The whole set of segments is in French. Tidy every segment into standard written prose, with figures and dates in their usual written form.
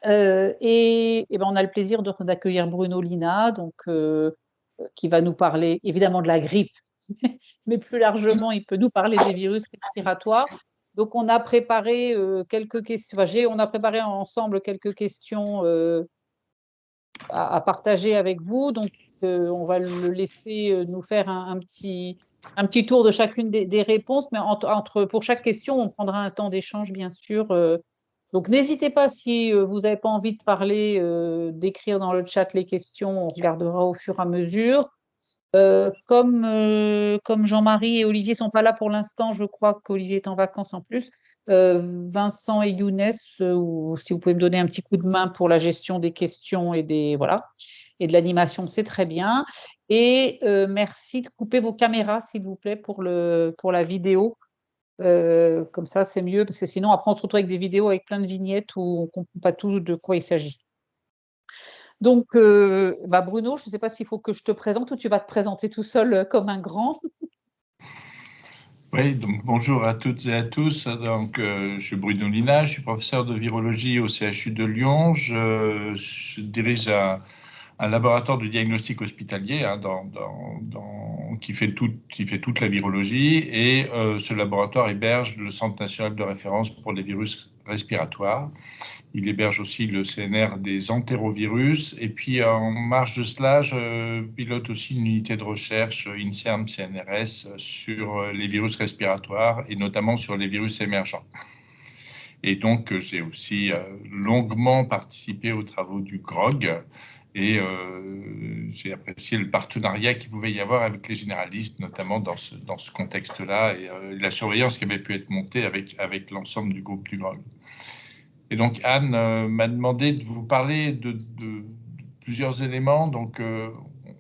Et on a le plaisir d'accueillir Bruno Lina, donc, qui va nous parler évidemment de la grippe, mais plus largement, il peut nous parler des virus respiratoires. Donc, on a préparé quelques questions. Enfin, on a préparé ensemble quelques questions à partager avec vous. Donc, on va le laisser nous faire un petit tour de chacune des réponses. Mais pour chaque question, on prendra un temps d'échange, bien sûr. Donc, n'hésitez pas, si vous n'avez pas envie de parler, d'écrire dans le chat les questions. On regardera au fur et à mesure. Comme Jean-Marie et Olivier ne sont pas là pour l'instant, je crois qu'Olivier est en vacances en plus. Vincent et Younes, ou si vous pouvez me donner un petit coup de main pour la gestion des questions et de l'animation, c'est très bien. Et merci de couper vos caméras, s'il vous plaît, pour la vidéo. Comme ça, c'est mieux, parce que sinon, après, on se retrouve avec des vidéos avec plein de vignettes où on ne comprend pas tout de quoi il s'agit. Donc, Bruno, je ne sais pas s'il faut que je te présente ou tu vas te présenter tout seul comme un grand. Oui, donc bonjour à toutes et à tous. Donc, je suis Bruno Lina, je suis professeur de virologie au CHU de Lyon. Je dirige un laboratoire de diagnostic hospitalier qui fait toute la virologie, et ce laboratoire héberge le Centre national de référence pour les virus respiratoires. Il héberge aussi le CNR des entérovirus. Et puis, en marge de cela, je pilote aussi une unité de recherche INSERM-CNRS sur les virus respiratoires et notamment sur les virus émergents. Et donc, j'ai aussi longuement participé aux travaux du GROG, et j'ai apprécié le partenariat qu'il pouvait y avoir avec les généralistes, notamment dans ce contexte-là, et la surveillance qui avait pu être montée avec l'ensemble du groupe du GROG. Et donc, Anne m'a demandé de vous parler de plusieurs éléments. Donc,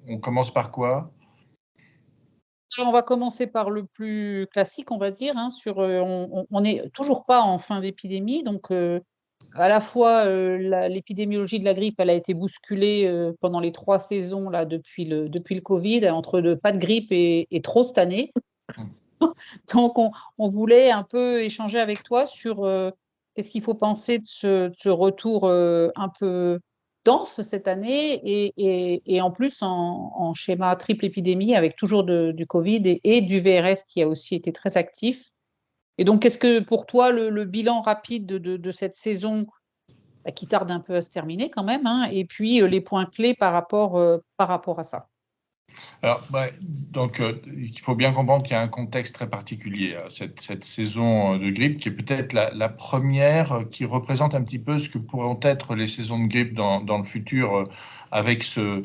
on commence par quoi? Alors, on va commencer par le plus classique, on va dire. On n'est toujours pas en fin d'épidémie. Donc, à la fois, l'épidémiologie de la grippe, elle a été bousculée pendant les 3 saisons là, depuis le Covid, entre pas de grippe et trop cette année. Donc, on voulait un peu échanger avec toi sur qu'est-ce qu'il faut penser de ce retour un peu dense cette année, et en plus en schéma triple épidémie avec toujours du Covid et du VRS qui a aussi été très actif. Et donc, qu'est-ce que pour toi le bilan rapide de cette saison qui tarde un peu à se terminer quand même, hein, et puis les points clés par rapport à ça? Alors, donc, il faut bien comprendre qu'il y a un contexte très particulier à cette saison de grippe, qui est peut-être la première qui représente un petit peu ce que pourront être les saisons de grippe dans le futur, avec ce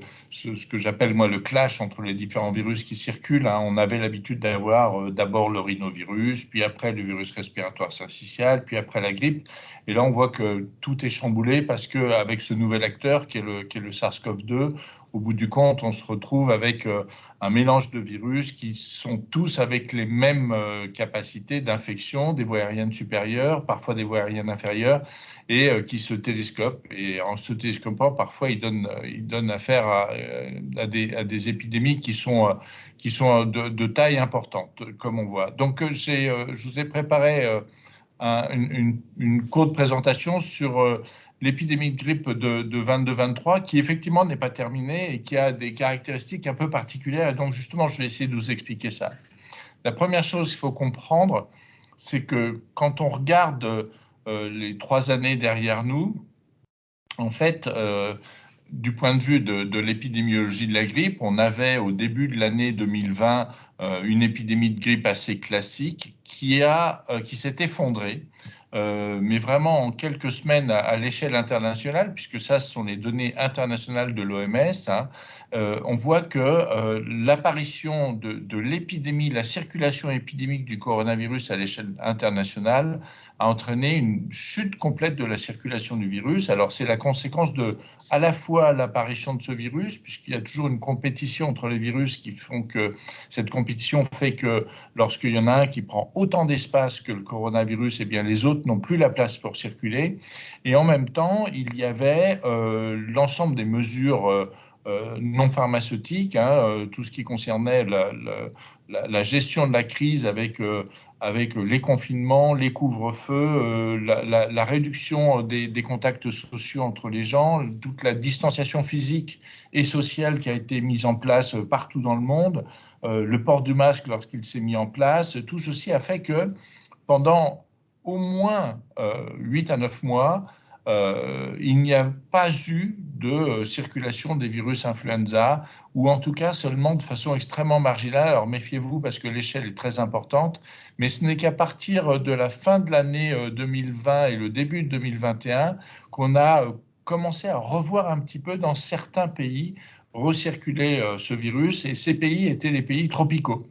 que j'appelle moi le clash entre les différents virus qui circulent, hein. On avait l'habitude d'avoir d'abord le rhinovirus, puis après le virus respiratoire syncytial, puis après la grippe. Et là, on voit que tout est chamboulé parce qu'avec ce nouvel acteur qui est le SARS-CoV-2, au bout du compte, on se retrouve avec un mélange de virus qui sont tous avec les mêmes capacités d'infection, des voies aériennes supérieures, parfois des voies aériennes inférieures, et qui se télescopent. Et en se télescopant, parfois, ils donnent affaire à des épidémies qui sont de taille importante, comme on voit. Donc, je vous ai préparé une courte présentation sur l'épidémie de grippe de 22-23, qui effectivement n'est pas terminée et qui a des caractéristiques un peu particulières. Et donc, justement, je vais essayer de vous expliquer ça. La première chose qu'il faut comprendre, c'est que quand on regarde les 3 années derrière nous, en fait, du point de vue de l'épidémiologie de la grippe, on avait au début de l'année 2020 une épidémie de grippe assez classique qui s'est effondrée, mais vraiment en quelques semaines à l'échelle internationale, puisque ça, ce sont les données internationales de l'OMS, hein. On voit que l'apparition de l'épidémie, la circulation épidémique du coronavirus à l'échelle internationale a entraîné une chute complète de la circulation du virus. Alors, c'est la conséquence à la fois l'apparition de ce virus, puisqu'il y a toujours une compétition entre les virus qui font que cette compétition fait que lorsqu'il y en a un qui prend autant d'espace que le coronavirus, eh bien les autres n'ont plus la place pour circuler. Et en même temps, il y avait l'ensemble des mesures non pharmaceutiques, tout ce qui concernait la gestion de la crise avec les confinements, les couvre-feux, la réduction des contacts sociaux entre les gens, toute la distanciation physique et sociale qui a été mise en place partout dans le monde, le port du masque lorsqu'il s'est mis en place, tout ceci a fait que pendant au moins 8 à 9 mois, il n'y a pas eu de circulation des virus influenza, ou en tout cas seulement de façon extrêmement marginale. Alors méfiez-vous parce que l'échelle est très importante, mais ce n'est qu'à partir de la fin de l'année 2020 et le début de 2021 qu'on a commencé à revoir un petit peu dans certains pays recirculer ce virus, et ces pays étaient les pays tropicaux.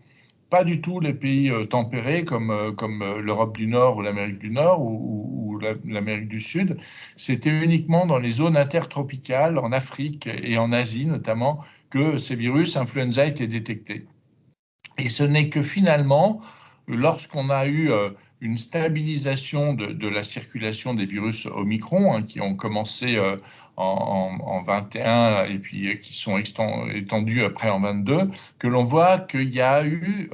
Pas du tout les pays tempérés comme l'Europe du Nord ou l'Amérique du Nord ou l'Amérique du Sud. C'était uniquement dans les zones intertropicales, en Afrique et en Asie notamment, que ces virus influenza étaient détectés. Et ce n'est que finalement, lorsqu'on a eu une stabilisation de la circulation des virus Omicron, qui ont commencé en 21 et puis qui sont étendus après en 22, que l'on voit qu'il y a eu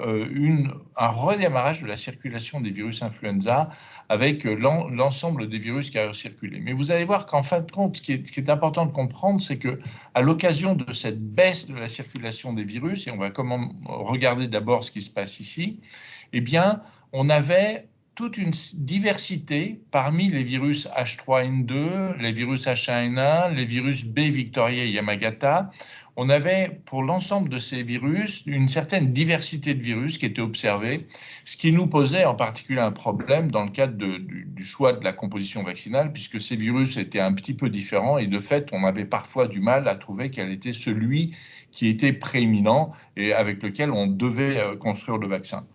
un redémarrage de la circulation des virus influenza avec l'ensemble des virus qui ont circulé. Mais vous allez voir qu'en fin de compte, ce qui est important de comprendre, c'est que à l'occasion de cette baisse de la circulation des virus, et on va regarder d'abord ce qui se passe ici, eh bien, on avait toute une diversité parmi les virus H3N2, les virus H1N1, les virus B Victoria et Yamagata. On avait, pour l'ensemble de ces virus, une certaine diversité de virus qui était observée, ce qui nous posait en particulier un problème dans le cadre du choix de la composition vaccinale, puisque ces virus étaient un petit peu différents et de fait, on avait parfois du mal à trouver quel était celui qui était prééminent et avec lequel on devait construire le vaccin.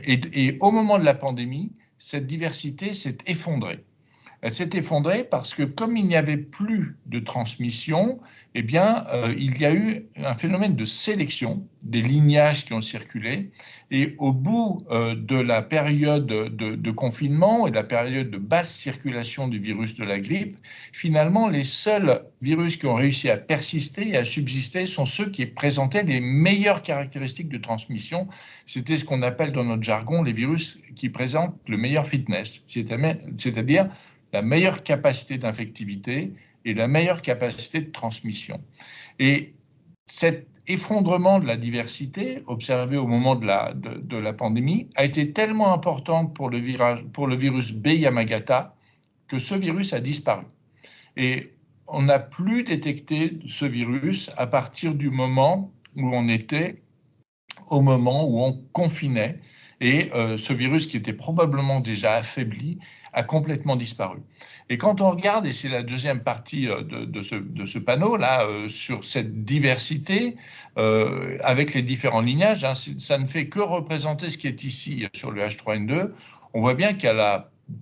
Et au moment de la pandémie, cette diversité s'est effondrée. Elle s'est effondrée parce que comme il n'y avait plus de transmission, eh bien, il y a eu un phénomène de sélection des lignages qui ont circulé. Et au bout de la période de confinement et de la période de basse circulation du virus de la grippe, finalement, les seuls virus qui ont réussi à persister et à subsister sont ceux qui présentaient les meilleures caractéristiques de transmission. C'était ce qu'on appelle dans notre jargon les virus qui présentent le meilleur fitness, c'est-à-dire la meilleure capacité d'infectivité et la meilleure capacité de transmission. Et cet effondrement de la diversité observé au moment de la pandémie a été tellement important pour le virus B Yamagata que ce virus a disparu. Et on n'a plus détecté ce virus à partir du moment où on était au moment où on confinait, et ce virus qui était probablement déjà affaibli a complètement disparu. Et quand on regarde, et c'est la deuxième partie de ce panneau-là, sur cette diversité, avec les différents lignages, ça ne fait que représenter ce qui est ici sur le H3N2. On voit bien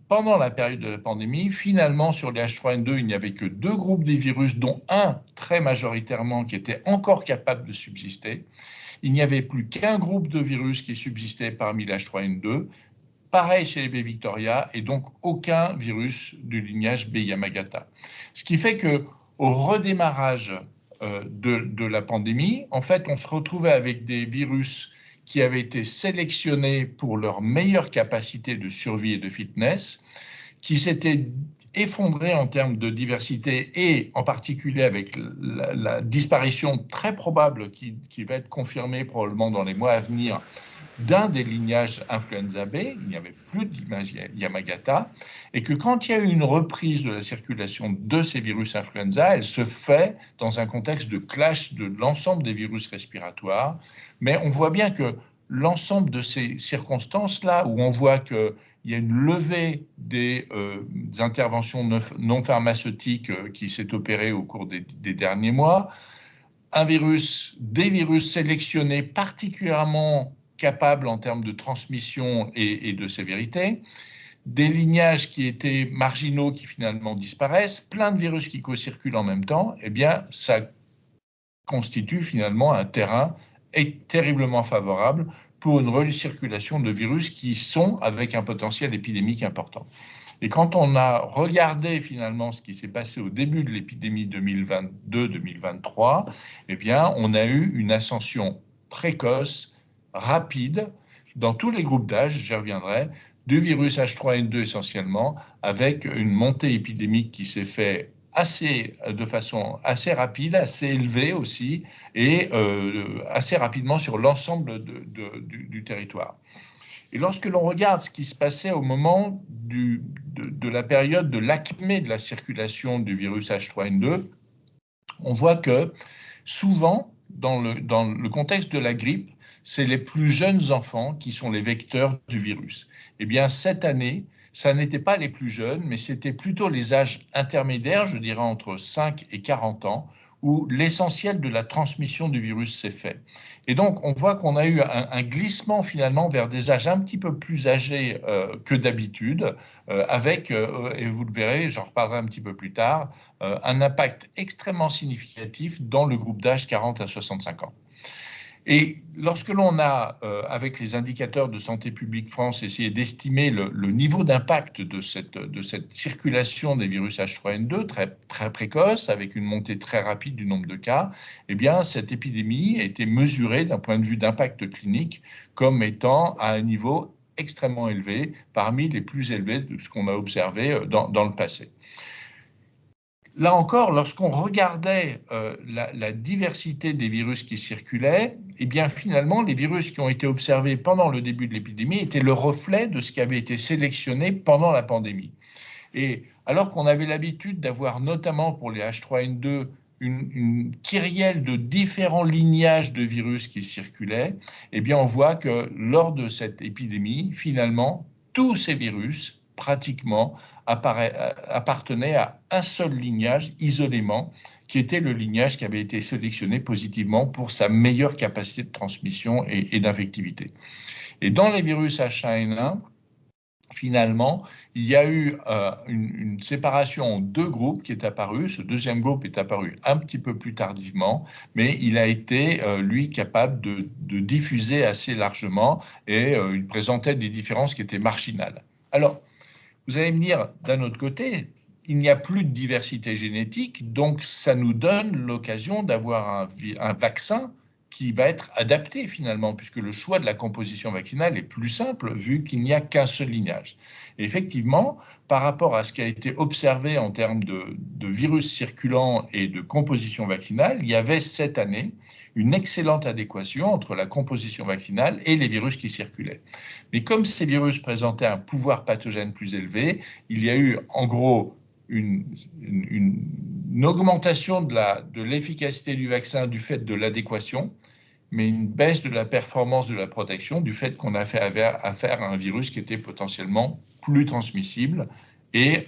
pendant la période de la pandémie, finalement, sur les H3N2, il n'y avait que 2 groupes des virus, dont un très majoritairement qui était encore capable de subsister. Il n'y avait plus qu'un groupe de virus qui subsistait parmi l'H3N2, pareil chez les B Victoria, et donc aucun virus du lignage B Yamagata. Ce qui fait qu'au redémarrage de la pandémie, en fait, on se retrouvait avec des virus qui avaient été sélectionnés pour leur meilleure capacité de survie et de fitness, qui s'étaient effondrés en termes de diversité et en particulier avec la disparition très probable qui va être confirmée probablement dans les mois à venir d'un des lignages influenza B, il n'y avait plus de Yamagata, et que quand il y a eu une reprise de la circulation de ces virus influenza, elle se fait dans un contexte de clash de l'ensemble des virus respiratoires, mais on voit bien que l'ensemble de ces circonstances-là, où on voit qu'il y a une levée des interventions non pharmaceutiques qui s'est opérée au cours des derniers mois, des virus sélectionnés particulièrement capables en termes de transmission et de sévérité, des lignages qui étaient marginaux qui finalement disparaissent, plein de virus qui co-circulent en même temps, eh bien, ça constitue finalement un terrain terriblement favorable pour une recirculation de virus qui sont avec un potentiel épidémique important. Et quand on a regardé finalement ce qui s'est passé au début de l'épidémie 2022-2023, eh bien, on a eu une ascension précoce, rapide, dans tous les groupes d'âge, j'y reviendrai, du virus H3N2 essentiellement, avec une montée épidémique qui s'est faite de façon assez rapide, assez élevée aussi, et assez rapidement sur l'ensemble du territoire. Et lorsque l'on regarde ce qui se passait au moment de la période de l'acmé de la circulation du virus H3N2, on voit que souvent, dans le contexte de la grippe, c'est les plus jeunes enfants qui sont les vecteurs du virus. Eh bien, cette année, ça n'était pas les plus jeunes, mais c'était plutôt les âges intermédiaires, je dirais entre 5 et 40 ans, où l'essentiel de la transmission du virus s'est fait. Et donc, on voit qu'on a eu un glissement finalement vers des âges un petit peu plus âgés que d'habitude, avec, et vous le verrez, j'en reparlerai un petit peu plus tard, un impact extrêmement significatif dans le groupe d'âge 40 à 65 ans. Et lorsque l'on a, avec les indicateurs de Santé publique France, essayé d'estimer le niveau d'impact de cette circulation des virus H3N2 très, très précoce, avec une montée très rapide du nombre de cas, eh bien, cette épidémie a été mesurée d'un point de vue d'impact clinique comme étant à un niveau extrêmement élevé, parmi les plus élevés de ce qu'on a observé dans le passé. Là encore, lorsqu'on regardait la diversité des virus qui circulaient, eh bien finalement, les virus qui ont été observés pendant le début de l'épidémie étaient le reflet de ce qui avait été sélectionné pendant la pandémie. Et alors qu'on avait l'habitude d'avoir, notamment pour les H3N2, une kyrielle de différents lignages de virus qui circulaient, eh bien on voit que lors de cette épidémie, finalement, tous ces virus, pratiquement, appartenaient à un seul lignage isolément, qui était le lignage qui avait été sélectionné positivement pour sa meilleure capacité de transmission et d'infectivité. Et dans les virus H1N1, finalement, il y a eu une séparation en deux groupes qui est apparue. Ce deuxième groupe est apparu un petit peu plus tardivement, mais il a été, lui, capable de diffuser assez largement et il présentait des différences qui étaient marginales. Alors, vous allez me dire, d'un autre côté, il n'y a plus de diversité génétique, donc ça nous donne l'occasion d'avoir un vaccin qui va être adapté finalement, puisque le choix de la composition vaccinale est plus simple vu qu'il n'y a qu'un seul lignage. Et effectivement, par rapport à ce qui a été observé en termes de virus circulants et de composition vaccinale, il y avait cette année une excellente adéquation entre la composition vaccinale et les virus qui circulaient. Mais comme ces virus présentaient un pouvoir pathogène plus élevé, il y a eu en gros une augmentation de l'efficacité du vaccin du fait de l'adéquation, mais une baisse de la performance de la protection du fait qu'on a affaire à un virus qui était potentiellement plus transmissible et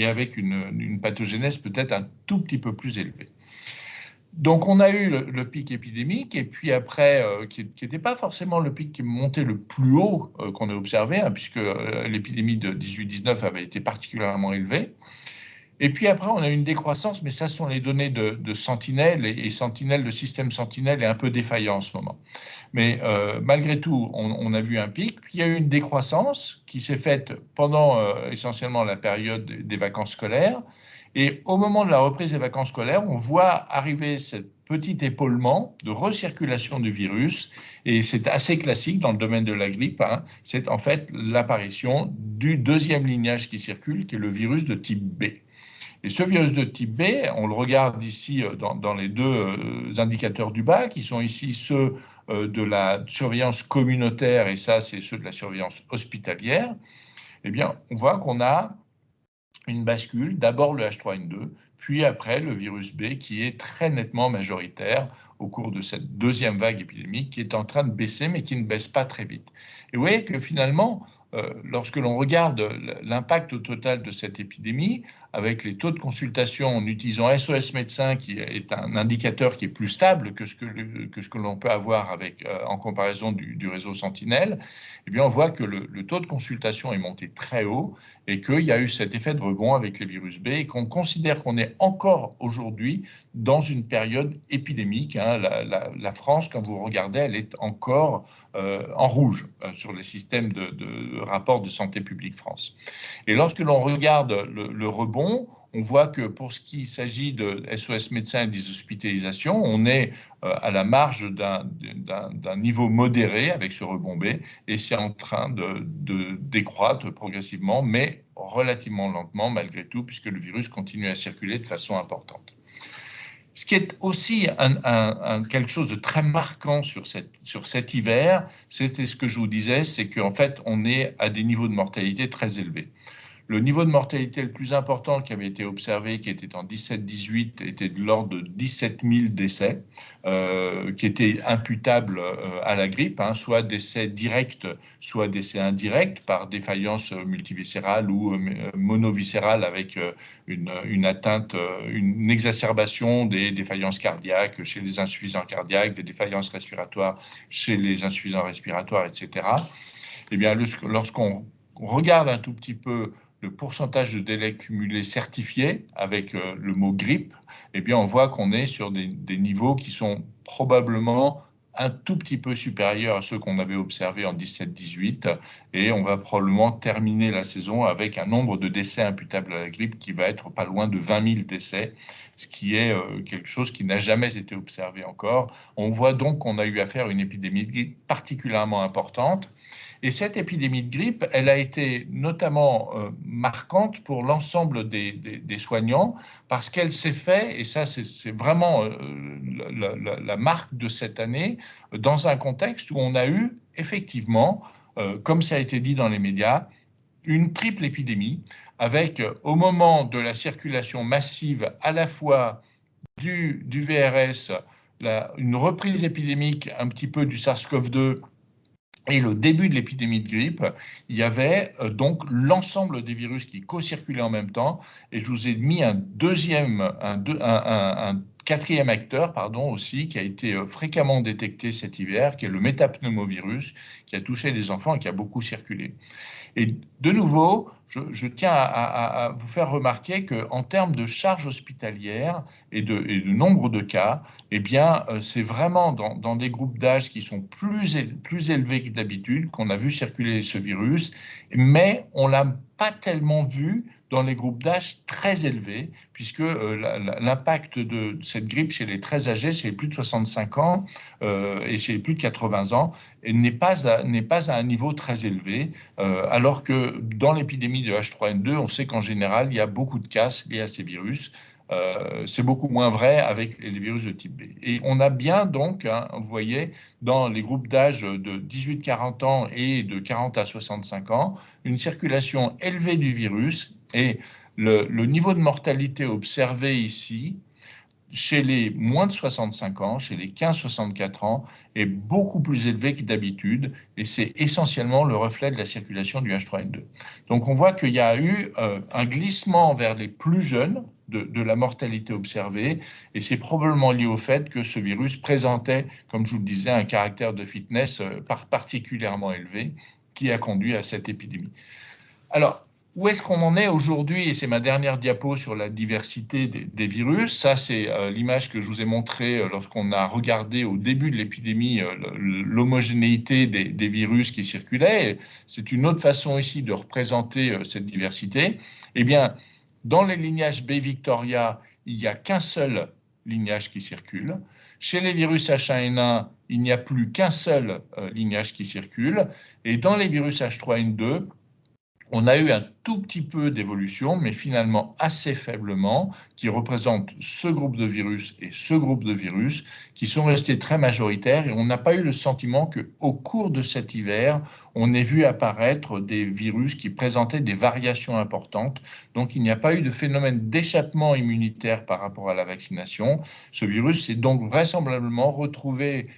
avec une pathogénèse peut-être un tout petit peu plus élevée. Donc, on a eu le pic épidémique, et puis après, qui n'était pas forcément le pic qui montait le plus haut qu'on a observé, hein, puisque l'épidémie de 18-19 avait été particulièrement élevée. Et puis après, on a eu une décroissance, mais ça sont les données de Sentinelle, et Sentinelle, le système Sentinelle est un peu défaillant en ce moment. Mais malgré tout, on a vu un pic, puis il y a eu une décroissance qui s'est faite pendant essentiellement la période des vacances scolaires. Et au moment de la reprise des vacances scolaires, on voit arriver ce petit épaulement de recirculation du virus, et c'est assez classique dans le domaine de la grippe, hein. C'est en fait l'apparition du deuxième lignage qui circule, qui est le virus de type B. Et ce virus de type B, on le regarde ici dans les deux indicateurs du bas, qui sont ici ceux de la surveillance communautaire, et ça, c'est ceux de la surveillance hospitalière. Eh bien, on voit qu'on a une bascule, d'abord le H3N2, puis après le virus B, qui est très nettement majoritaire au cours de cette deuxième vague épidémique, qui est en train de baisser, mais qui ne baisse pas très vite. Et vous voyez que finalement, lorsque l'on regarde l'impact total de cette épidémie, avec les taux de consultation en utilisant SOS Médecins, qui est un indicateur qui est plus stable que ce que l'on peut avoir avec, en comparaison du réseau Sentinelle, eh bien, on voit que le taux de consultation est monté très haut et qu'il y a eu cet effet de rebond avec les virus B et qu'on considère qu'on est encore aujourd'hui dans une période épidémique. La France, quand vous regardez, elle est encore en rouge sur les systèmes de rapport de Santé publique France. Et lorsque l'on regarde le rebond, on voit que pour ce qui s'agit de SOS Médecins et des hospitalisations, on est à la marge d'un niveau modéré avec ce rebond B, et c'est en train de décroître progressivement, mais relativement lentement malgré tout, puisque le virus continue à circuler de façon importante. Ce qui est aussi quelque chose de très marquant sur cet hiver, c'était ce que je vous disais, c'est qu'en fait, on est à des niveaux de mortalité très élevés. Le niveau de mortalité le plus important qui avait été observé, qui était en 17-18, était de l'ordre de 17 000 décès, qui étaient imputables à la grippe, soit décès directs, soit décès indirects par défaillance multiviscérale ou monoviscérale avec une atteinte, une exacerbation des défaillances cardiaques chez les insuffisants cardiaques, des défaillances respiratoires chez les insuffisants respiratoires, etc. Eh bien, lorsqu'on regarde un tout petit peu le pourcentage de délais cumulés certifiés avec le mot grippe, eh bien, on voit qu'on est sur des niveaux qui sont probablement un tout petit peu supérieurs à ceux qu'on avait observés en 17-18, et on va probablement terminer la saison avec un nombre de décès imputables à la grippe qui va être pas loin de 20 000 décès, ce qui est quelque chose qui n'a jamais été observé encore. On voit donc qu'on a eu affaire à une épidémie de grippe particulièrement importante. Et cette épidémie de grippe, elle a été notamment marquante pour l'ensemble des soignants parce qu'elle s'est faite, et ça c'est vraiment la marque de cette année, dans un contexte où on a eu effectivement, comme ça a été dit dans les médias, une triple épidémie avec, au moment de la circulation massive à la fois du VRS, une reprise épidémique un petit peu du SARS-CoV-2, et le début de l'épidémie de grippe, il y avait donc l'ensemble des virus qui co-circulaient en même temps. Et je vous ai mis un quatrième acteur, aussi, qui a été fréquemment détecté cet hiver, qui est le métapneumovirus, qui a touché les enfants et qui a beaucoup circulé. Et de nouveau, je tiens à vous faire remarquer qu'en termes de charge hospitalière et de nombre de cas, eh bien, c'est vraiment dans des groupes d'âge qui sont plus élevés que d'habitude qu'on a vu circuler ce virus, mais on ne l'a pas tellement vu dans les groupes d'âge très élevés, puisque l'impact de cette grippe chez les très âgés, chez les plus de 65 ans et chez les plus de 80 ans, n'est pas à un niveau très élevé, alors que dans l'épidémie de H3N2, on sait qu'en général, il y a beaucoup de cas liés à ces virus. C'est beaucoup moins vrai avec les virus de type B. Et on a bien donc, vous voyez, dans les groupes d'âge de 18-40 ans et de 40 à 65 ans, une circulation élevée du virus, et le niveau de mortalité observé ici, chez les moins de 65 ans, chez les 15-64 ans, est beaucoup plus élevé que d'habitude, et c'est essentiellement le reflet de la circulation du H3N2. Donc on voit qu'il y a eu un glissement vers les plus jeunes de la mortalité observée, et c'est probablement lié au fait que ce virus présentait, comme je vous le disais, un caractère de fitness particulièrement élevé qui a conduit à cette épidémie. Alors, où est-ce qu'on en est aujourd'hui? Et c'est ma dernière diapo sur la diversité des virus. Ça, c'est l'image que je vous ai montrée lorsqu'on a regardé au début de l'épidémie l'homogénéité des virus qui circulaient. C'est une autre façon ici de représenter cette diversité. Eh bien, dans les lignages B Victoria, il n'y a qu'un seul lignage qui circule. Chez les virus H1N1, il n'y a plus qu'un seul lignage qui circule. Et dans les virus H3N2, on a eu un tout petit peu d'évolution, mais finalement assez faiblement, qui représente ce groupe de virus et ce groupe de virus, qui sont restés très majoritaires, et on n'a pas eu le sentiment qu'au cours de cet hiver, on ait vu apparaître des virus qui présentaient des variations importantes. Donc il n'y a pas eu de phénomène d'échappement immunitaire par rapport à la vaccination. Ce virus s'est donc vraisemblablement retrouvé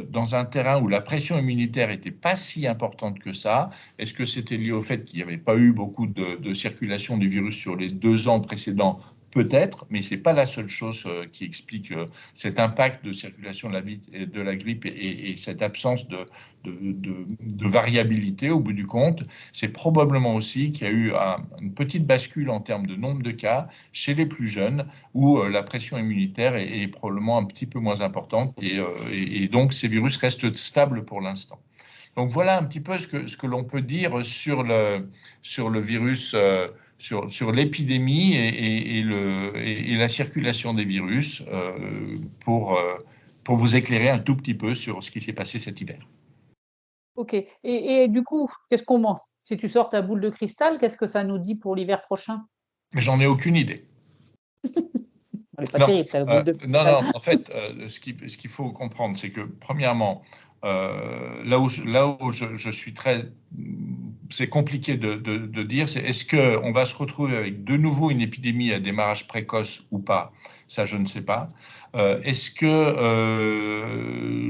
dans un terrain où la pression immunitaire n'était pas si importante que ça. Est-ce que c'était lié au fait qu'il n'y avait pas eu beaucoup de circulation du virus sur les 2 ans précédents? Peut-être, mais ce n'est pas la seule chose qui explique cet impact de circulation de la grippe et cette absence de variabilité au bout du compte. C'est probablement aussi qu'il y a eu une petite bascule en termes de nombre de cas chez les plus jeunes où la pression immunitaire est probablement un petit peu moins importante et donc ces virus restent stables pour l'instant. Donc voilà un petit peu ce que l'on peut dire sur le virus, sur l'épidémie et la circulation des virus pour vous éclairer un tout petit peu sur ce qui s'est passé cet hiver. Ok. Et du coup, qu'est-ce qu'on mange? Si tu sors ta boule de cristal, qu'est-ce que ça nous dit pour l'hiver prochain? J'en ai aucune idée. Elle n'est pas Non, terrible, ta boule de non, cristal. non, en fait, ce qu'il faut comprendre, c'est que premièrement, là où je suis très. C'est compliqué de dire, c'est est-ce qu'on va se retrouver avec de nouveau une épidémie à démarrage précoce ou pas? Ça, je ne sais pas. Est-ce que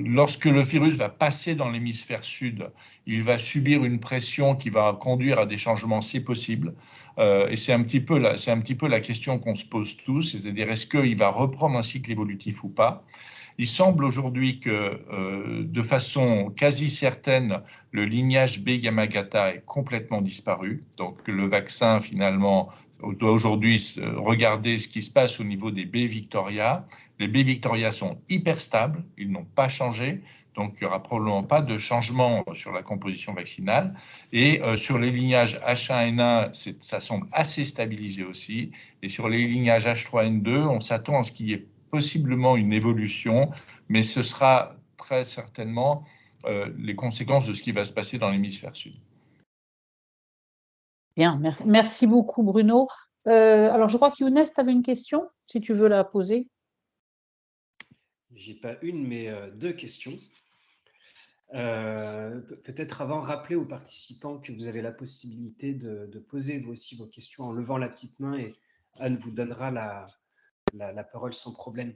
lorsque le virus va passer dans l'hémisphère sud, il va subir une pression qui va conduire à des changements? C'est possible. Et c'est un petit peu la question qu'on se pose tous, c'est-à-dire est-ce qu'il va reprendre un cycle évolutif ou pas? Il semble aujourd'hui que, de façon quasi certaine, le lignage B gamma-gata est complètement disparu. Donc le vaccin, finalement, doit aujourd'hui regarder ce qui se passe au niveau des B Victoria. Les B Victoria sont hyper stables, ils n'ont pas changé. Donc, il n'y aura probablement pas de changement sur la composition vaccinale. Et sur les lignages H1N1, ça semble assez stabilisé aussi. Et sur les lignages H3N2, on s'attend à ce qu'il y ait possiblement une évolution, mais ce sera très certainement les conséquences de ce qui va se passer dans l'hémisphère sud. Bien, merci beaucoup Bruno. Alors je crois que Younes, tu avais une question, si tu veux la poser. J'ai pas une, mais 2 questions. Peut-être avant, rappeler aux participants que vous avez la possibilité de poser vous aussi vos questions en levant la petite main et Anne vous donnera la parole sans problème.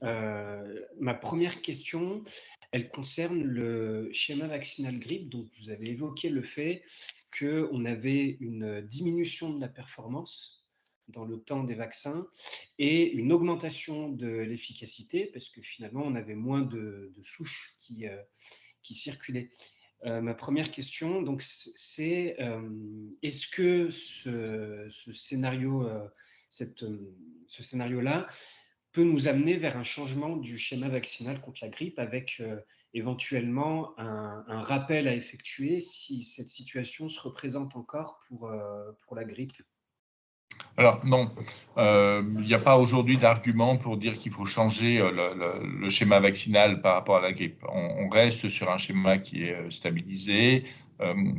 Ma première question, elle concerne le schéma vaccinal grippe. Donc, vous avez évoqué le fait qu'on avait une diminution de la performance dans le temps des vaccins et une augmentation de l'efficacité parce que finalement, on avait moins de souches qui circulaient. Ma première question, donc, c'est est-ce que ce scénario-là peut nous amener vers un changement du schéma vaccinal contre la grippe avec éventuellement un rappel à effectuer si cette situation se représente encore pour la grippe? Alors non, il n'y a pas aujourd'hui d'argument pour dire qu'il faut changer le schéma vaccinal par rapport à la grippe. On reste sur un schéma qui est stabilisé.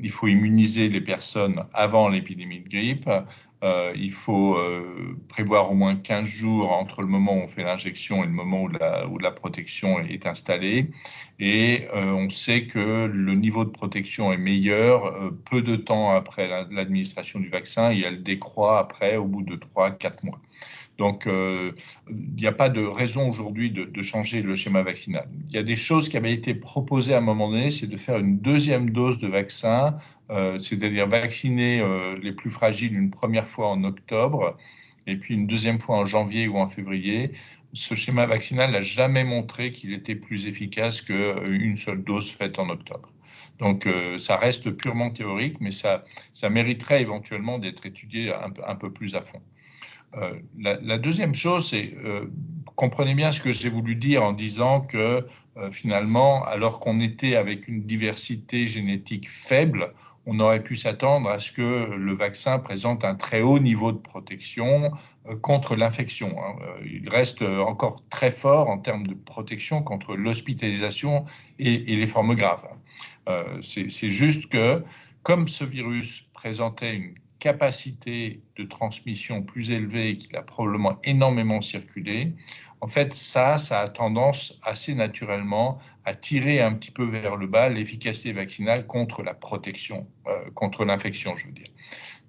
Il faut immuniser les personnes avant l'épidémie de grippe. Il faut prévoir au moins 15 jours entre le moment où on fait l'injection et le moment où la protection est installée. Et on sait que le niveau de protection est meilleur peu de temps après l'administration du vaccin et elle décroît après au bout de 3-4 mois. Donc, il n'y a pas de raison aujourd'hui de changer le schéma vaccinal. Il y a des choses qui avaient été proposées à un moment donné, c'est de faire une deuxième dose de vaccin, c'est-à-dire vacciner les plus fragiles une première fois en octobre et puis une deuxième fois en janvier ou en février. Ce schéma vaccinal n'a jamais montré qu'il était plus efficace qu'une seule dose faite en octobre. Donc, ça reste purement théorique, mais ça mériterait éventuellement d'être étudié un peu plus à fond. La deuxième chose, c'est comprenez bien ce que j'ai voulu dire en disant que finalement, alors qu'on était avec une diversité génétique faible, on aurait pu s'attendre à ce que le vaccin présente un très haut niveau de protection contre l'infection. Il reste encore très fort en termes de protection contre l'hospitalisation et les formes graves. C'est juste que comme ce virus présentait une capacité de transmission plus élevée et qu'il a probablement énormément circulé, en fait, ça a tendance assez naturellement à tirer un petit peu vers le bas l'efficacité vaccinale contre la protection, contre l'infection, je veux dire.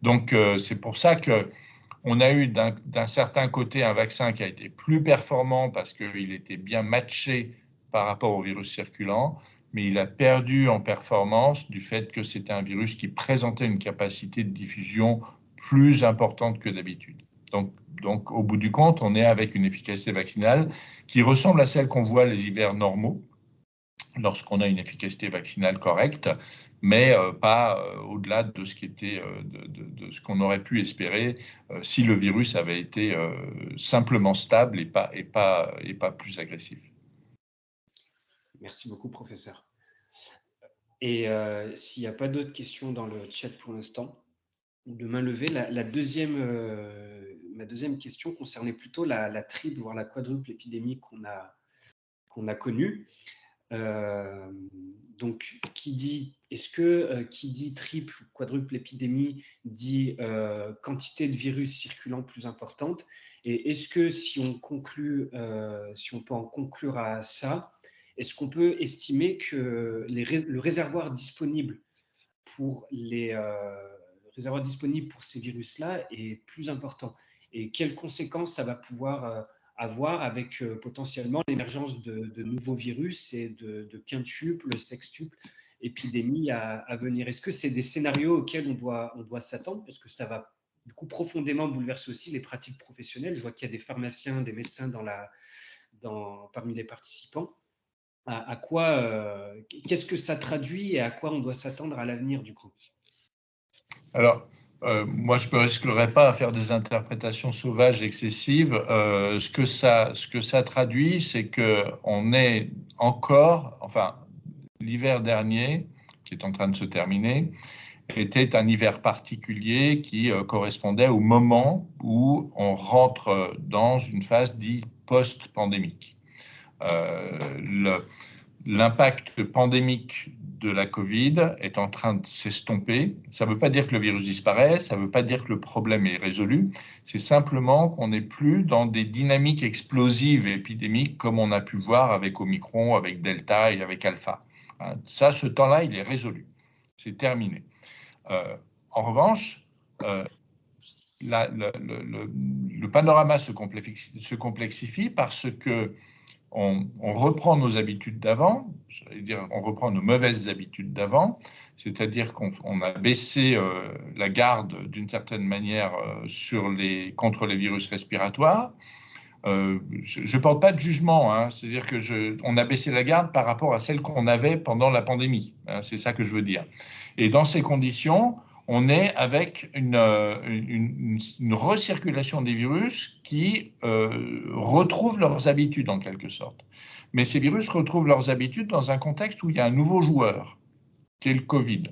Donc, c'est pour ça qu'on a eu d'un certain côté un vaccin qui a été plus performant parce qu'il était bien matché par rapport au virus circulant, mais il a perdu en performance du fait que c'était un virus qui présentait une capacité de diffusion plus importante que d'habitude. Donc, au bout du compte, on est avec une efficacité vaccinale qui ressemble à celle qu'on voit les hivers normaux, lorsqu'on a une efficacité vaccinale correcte, mais pas au-delà de ce qui était, de ce qu'on aurait pu espérer si le virus avait été simplement stable et pas plus agressif. Merci beaucoup, professeur. Et s'il n'y a pas d'autres questions dans le chat pour l'instant, de main levée, ma deuxième question concernait plutôt la triple, voire la quadruple épidémie qu'on a connue. Donc, qui dit triple ou quadruple épidémie dit quantité de virus circulant plus importante. Et est-ce que si on peut en conclure à ça, est-ce qu'on peut estimer que le réservoir disponible pour ces virus-là est plus important? Et quelles conséquences ça va pouvoir avoir avec potentiellement l'émergence de nouveaux virus et de quintuples, sextuples épidémies à venir? Est-ce que c'est des scénarios auxquels on doit s'attendre? Parce que ça va du coup profondément bouleverser aussi les pratiques professionnelles. Je vois qu'il y a des pharmaciens, des médecins parmi les participants. Qu'est-ce que ça traduit et à quoi on doit s'attendre à l'avenir du coup? Alors, moi, je ne risquerais pas à faire des interprétations sauvages excessives. Ce que ça traduit, c'est qu'on est encore, enfin, l'hiver dernier, qui est en train de se terminer, était un hiver particulier qui correspondait au moment où on rentre dans une phase dite post-pandémique. L'impact pandémique de la Covid est en train de s'estomper. Ça ne veut pas dire que le virus disparaît, ça ne veut pas dire que le problème est résolu, c'est simplement qu'on n'est plus dans des dynamiques explosives et épidémiques comme on a pu voir avec Omicron, avec Delta et avec Alpha. Ça, ce temps-là, il est résolu. C'est terminé. En revanche, le panorama se complexifie parce que on reprend nos habitudes d'avant, on reprend nos mauvaises habitudes d'avant, c'est-à-dire qu'on a baissé la garde d'une certaine manière contre les virus respiratoires. Je ne porte pas de jugement, hein, c'est-à-dire qu'on a baissé la garde par rapport à celle qu'on avait pendant la pandémie, hein, c'est ça que je veux dire. Et dans ces conditions, on est avec une recirculation des virus qui retrouvent leurs habitudes en quelque sorte. Mais ces virus retrouvent leurs habitudes dans un contexte où il y a un nouveau joueur, qui est le Covid.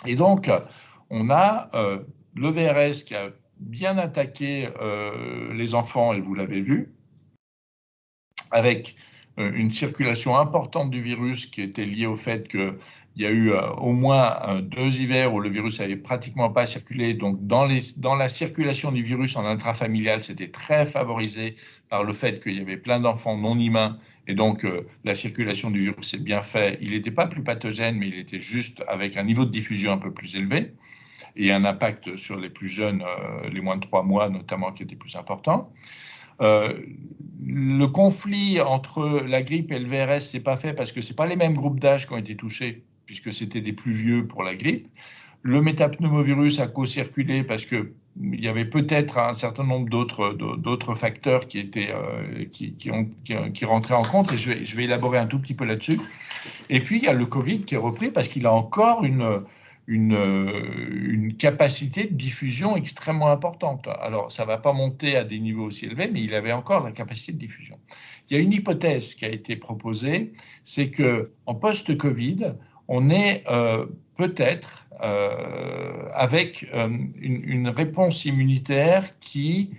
Et donc, on a le VRS qui a bien attaqué les enfants, et vous l'avez vu, avec une circulation importante du virus qui était liée au fait qu'il y a eu au moins 2 hivers où le virus n'avait pratiquement pas circulé. Donc, dans la circulation du virus en intrafamilial, c'était très favorisé par le fait qu'il y avait plein d'enfants non humains. Et donc, la circulation du virus est bien faite. Il n'était pas plus pathogène, mais il était juste avec un niveau de diffusion un peu plus élevé et un impact sur les plus jeunes, les moins de 3 mois notamment, qui était plus important. Le conflit entre la grippe et le VRS, c'est pas fait parce que c'est pas les mêmes groupes d'âge qui ont été touchés, puisque c'était des plus vieux pour la grippe. Le métapneumovirus a co-circulé parce qu'il y avait peut-être un certain nombre d'autres facteurs qui rentraient en compte, et je vais élaborer un tout petit peu là-dessus. Et puis, il y a le Covid qui est repris parce qu'il a encore une capacité de diffusion extrêmement importante. Alors, ça ne va pas monter à des niveaux aussi élevés, mais il avait encore la capacité de diffusion. Il y a une hypothèse qui a été proposée, c'est qu'en post-Covid, on est peut-être avec une réponse immunitaire qui,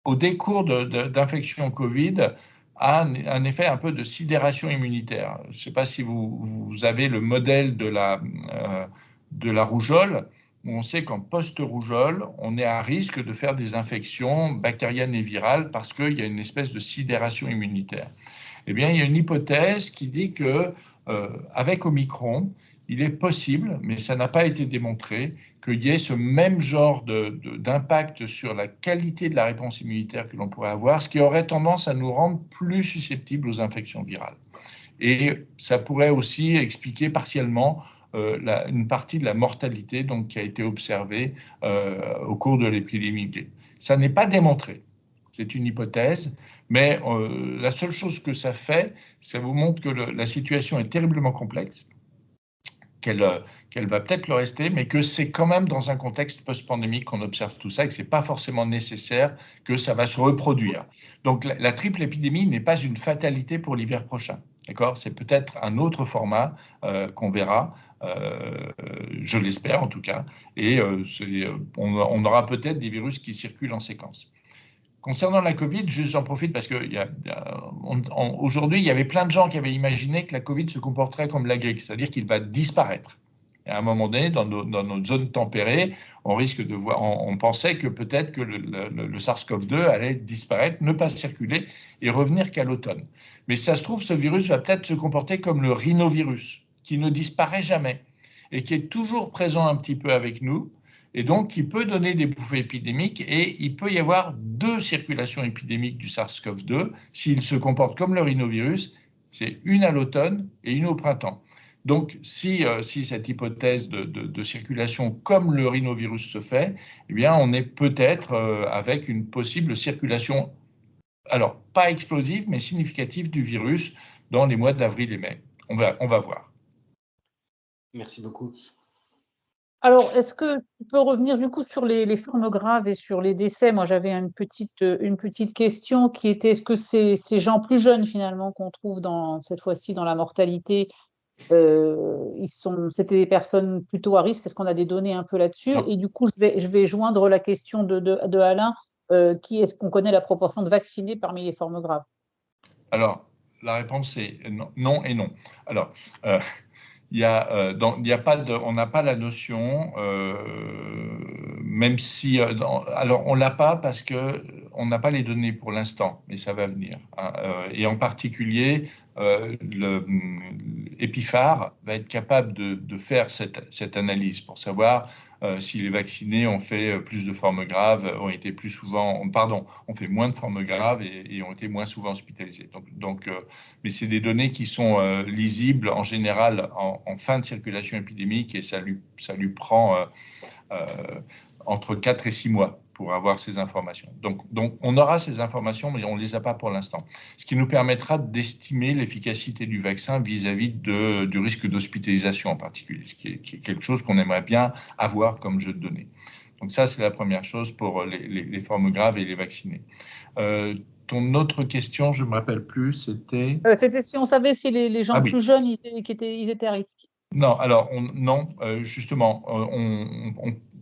au décours d'infection Covid, a un effet un peu de sidération immunitaire. Je ne sais pas si vous avez le modèle de la rougeole, où on sait qu'en post-rougeole, on est à risque de faire des infections bactériennes et virales parce qu'il y a une espèce de sidération immunitaire. Eh bien, il y a une hypothèse qui dit qu'avec Omicron, il est possible, mais ça n'a pas été démontré, qu'il y ait ce même genre d'impact sur la qualité de la réponse immunitaire que l'on pourrait avoir, ce qui aurait tendance à nous rendre plus susceptibles aux infections virales. Et ça pourrait aussi expliquer partiellement une partie de la mortalité donc, qui a été observée au cours de l'épidémie. Ça n'est pas démontré, c'est une hypothèse, mais la seule chose que ça fait, ça vous montre que la situation est terriblement complexe, qu'elle va peut-être le rester, mais que c'est quand même dans un contexte post-pandémique qu'on observe tout ça et que ce n'est pas forcément nécessaire que ça va se reproduire. Donc la triple épidémie n'est pas une fatalité pour l'hiver prochain. D'accord ? C'est peut-être un autre format qu'on verra, je l'espère en tout cas, et on aura peut-être des virus qui circulent en séquence. Concernant la Covid, juste j'en profite parce qu'aujourd'hui, il y avait plein de gens qui avaient imaginé que la Covid se comporterait comme la grippe, c'est-à-dire qu'il va disparaître. Et à un moment donné, dans notre zone tempérée, on risque de voir, on pensait que peut-être que le SARS-CoV-2 allait disparaître, ne pas circuler et revenir qu'à l'automne. Mais ça se trouve, ce virus va peut-être se comporter comme le rhinovirus, qui ne disparaît jamais et qui est toujours présent un petit peu avec nous. Et donc, il peut donner des bouffées épidémiques et il peut y avoir 2 circulations épidémiques du SARS-CoV-2 s'il se comporte comme le rhinovirus, c'est une à l'automne et une au printemps. Donc, si cette hypothèse de circulation comme le rhinovirus se fait, eh bien, on est peut-être avec une possible circulation, alors pas explosive, mais significative du virus dans les mois d'avril et mai. On va voir. Merci beaucoup. Alors, est-ce que tu peux revenir du coup sur les formes graves et sur les décès? Moi, j'avais une petite question qui était, est-ce que ces gens plus jeunes finalement qu'on trouve cette fois-ci dans la mortalité, c'était des personnes plutôt à risque? Est-ce qu'on a des données un peu là-dessus? Non. Et du coup, je vais joindre la question de Alain, est-ce qu'on connaît la proportion de vaccinés parmi les formes graves? Alors, la réponse est non et non. Alors, il y a pas on n'a pas la notion, même si, alors on l'a pas parce que on n'a pas les données pour l'instant, mais ça va venir. Hein, et en particulier, Epiphar va être capable de faire cette analyse pour savoir si les vaccinés ont fait plus de formes graves, ont été plus souvent, ont fait moins de formes graves et ont été moins souvent hospitalisés. Mais c'est des données qui sont lisibles en général en fin de circulation épidémique et ça lui prend entre 4 et 6 mois pour avoir ces informations. Donc on aura ces informations, mais on ne les a pas pour l'instant. Ce qui nous permettra d'estimer l'efficacité du vaccin vis-à-vis du risque d'hospitalisation en particulier, ce qui est quelque chose qu'on aimerait bien avoir comme jeu de données. Donc ça, c'est la première chose pour les formes graves et les vaccinés. Ton autre question, je ne me rappelle plus, c'était… C'était si on savait si les gens oui. plus jeunes, ils étaient à risque. Non, alors non, justement,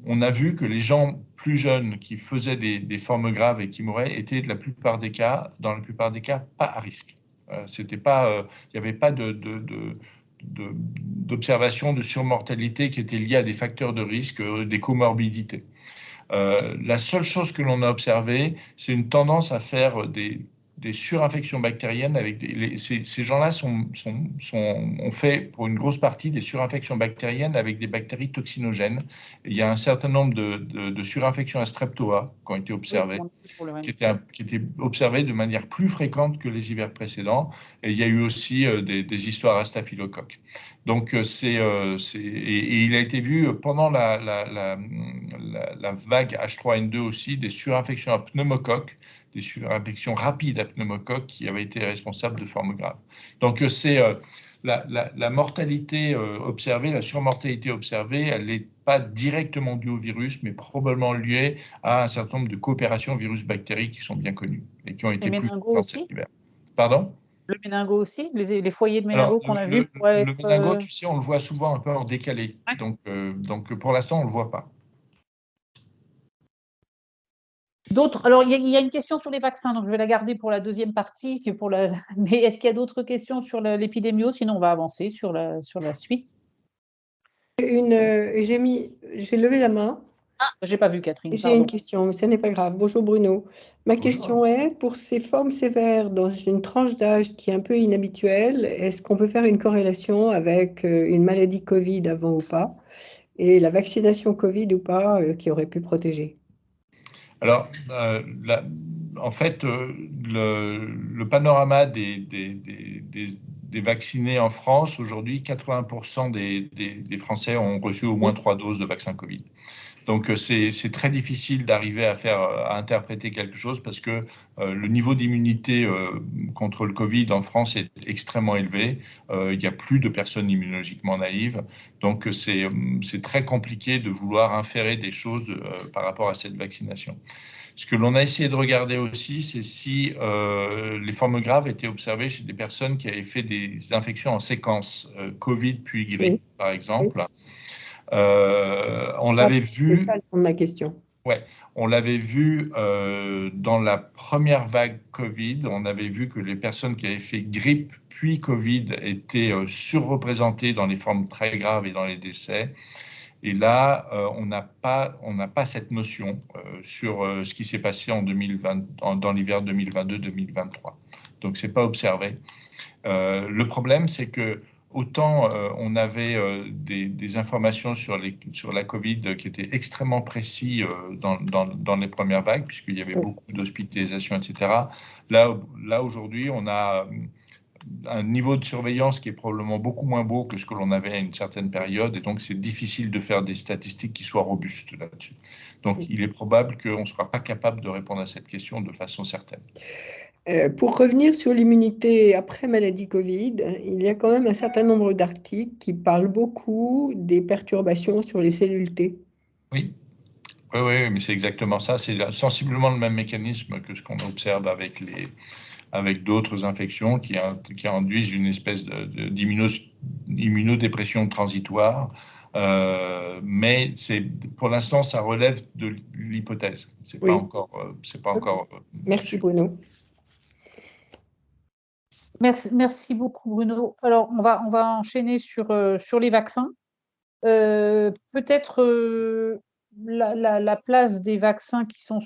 on a vu que les gens plus jeunes qui faisaient des formes graves et qui mouraient étaient dans la plupart des cas, pas à risque. C'était pas, il n'y avait pas d'observation de surmortalité qui était liée à des facteurs de risque, des comorbidités. La seule chose que l'on a observée, c'est une tendance à faire des surinfections bactériennes avec ces gens-là ont fait pour une grosse partie des surinfections bactériennes avec des bactéries toxinogènes. Et il y a un certain nombre de surinfections à Streptoa qui ont été observées, qui étaient observées de manière plus fréquente que les hivers précédents. Et il y a eu aussi des histoires à staphylocoque. Donc, et il a été vu pendant la vague H3N2 aussi, des surinfections à pneumocoque, des surinfections rapides à pneumocoque qui avaient été responsables de formes graves. Donc, c'est la mortalité observée, la surmortalité observée, elle n'est pas directement due au virus, mais probablement liée à un certain nombre de coopérations virus-bactéries qui sont bien connues et qui ont été plus fréquentes cet hiver. Pardon ? Le méningo aussi, les foyers de Alors, méningo qu'on a vus le méningo, tu sais, on le voit souvent un peu en décalé. Ouais. Donc, pour l'instant, on ne le voit pas. D'autres. Alors, il y a une question sur les vaccins, donc je vais la garder pour la deuxième partie. Mais est-ce qu'il y a d'autres questions sur l'épidémio? Sinon, on va avancer sur la suite. J'ai levé la main. Je n'ai pas vu, Catherine. J'ai une question, mais ce n'est pas grave. Bonjour Bruno. Ma question est, pour ces formes sévères dans une tranche d'âge qui est un peu inhabituelle, est-ce qu'on peut faire une corrélation avec une maladie Covid avant ou pas, et la vaccination Covid ou pas qui aurait pu protéger? Alors, en fait, le panorama des des vaccinés en France, aujourd'hui, 80% des Français ont reçu au moins 3 doses de vaccin Covid. Donc, c'est très difficile d'arriver à interpréter quelque chose parce que le niveau d'immunité contre le Covid en France est extrêmement élevé. Il n'y a plus de personnes immunologiquement naïves. Donc, c'est très compliqué de vouloir inférer des choses par rapport à cette vaccination. Ce que l'on a essayé de regarder aussi, c'est si les formes graves étaient observées chez des personnes qui avaient fait des infections en séquence, Covid puis grippe, par exemple. On l'avait vu. C'est ça ma question. Ouais, on l'avait vu dans la première vague Covid. On avait vu que les personnes qui avaient fait grippe puis Covid étaient surreprésentées dans les formes très graves et dans les décès. Et là, on n'a pas cette notion sur ce qui s'est passé en 2020, dans l'hiver 2022-2023. Donc, c'est pas observé. Le problème, c'est que autant on avait des informations sur la Covid qui étaient extrêmement précis dans les premières vagues, puisqu'il y avait beaucoup d'hospitalisations, etc. Là aujourd'hui, on a un niveau de surveillance qui est probablement beaucoup moins beau que ce que l'on avait à une certaine période, et donc c'est difficile de faire des statistiques qui soient robustes là-dessus. Donc il est probable qu'on ne sera pas capable de répondre à cette question de façon certaine. Pour revenir sur l'immunité après maladie Covid, il y a quand même un certain nombre d'articles qui parlent beaucoup des perturbations sur les cellules T. Oui. Oui, mais c'est exactement ça. C'est sensiblement le même mécanisme que ce qu'on observe avec d'autres infections qui induisent une espèce d'immunodépression transitoire. Mais pour l'instant, ça relève de l'hypothèse. C'est pas encore. Merci Bruno. Merci beaucoup Bruno. Alors on va enchaîner sur les vaccins. Peut-être la place des vaccins qui sont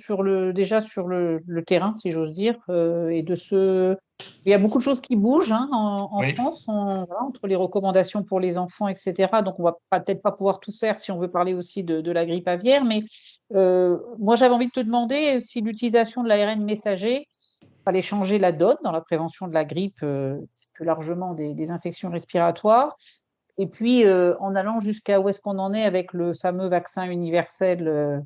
déjà sur le terrain, si j'ose dire, et il y a beaucoup de choses qui bougent en France, entre les recommandations pour les enfants, etc. Donc, on va peut-être pas pouvoir tout faire si on veut parler aussi de la grippe aviaire. Mais moi, j'avais envie de te demander si l'utilisation de l'ARN messager fallait changer la donne dans la prévention de la grippe, plus largement des infections respiratoires. Et puis, en allant jusqu'à où est-ce qu'on en est avec le fameux vaccin universel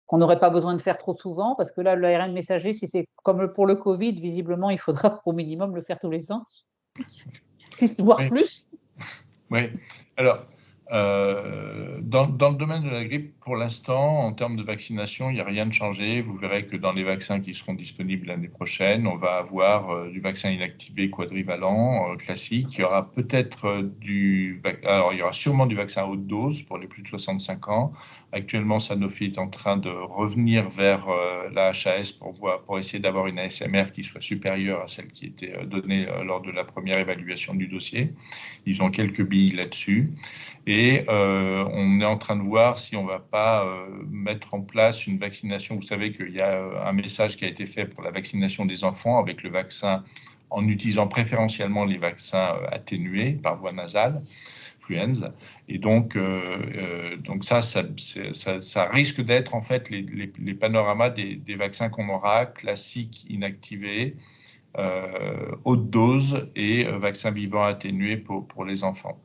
qu'on n'aurait pas besoin de faire trop souvent, parce que là, l'ARN messager, si c'est comme pour le Covid, visiblement, il faudra au minimum le faire tous les ans, voire plus. Oui, alors, dans le domaine de la grippe, pour l'instant, en termes de vaccination, il n'y a rien de changé. Vous verrez que dans les vaccins qui seront disponibles l'année prochaine, on va avoir du vaccin inactivé quadrivalent classique. Il y aura peut-être alors il y aura sûrement du vaccin à haute dose pour les plus de 65 ans. Actuellement, Sanofi est en train de revenir vers la HAS pour essayer d'avoir une ASMR qui soit supérieure à celle qui était donnée lors de la première évaluation du dossier. Ils ont quelques billes là-dessus. Et on est en train de voir si on ne va pas mettre en place une vaccination. Vous savez qu'il y a un message qui a été fait pour la vaccination des enfants avec le vaccin, en utilisant préférentiellement les vaccins atténués par voie nasale, Fluenz. Et donc ça risque d'être en fait les panoramas des vaccins qu'on aura, classiques inactivés, haute dose et vaccin vivant atténué pour les enfants.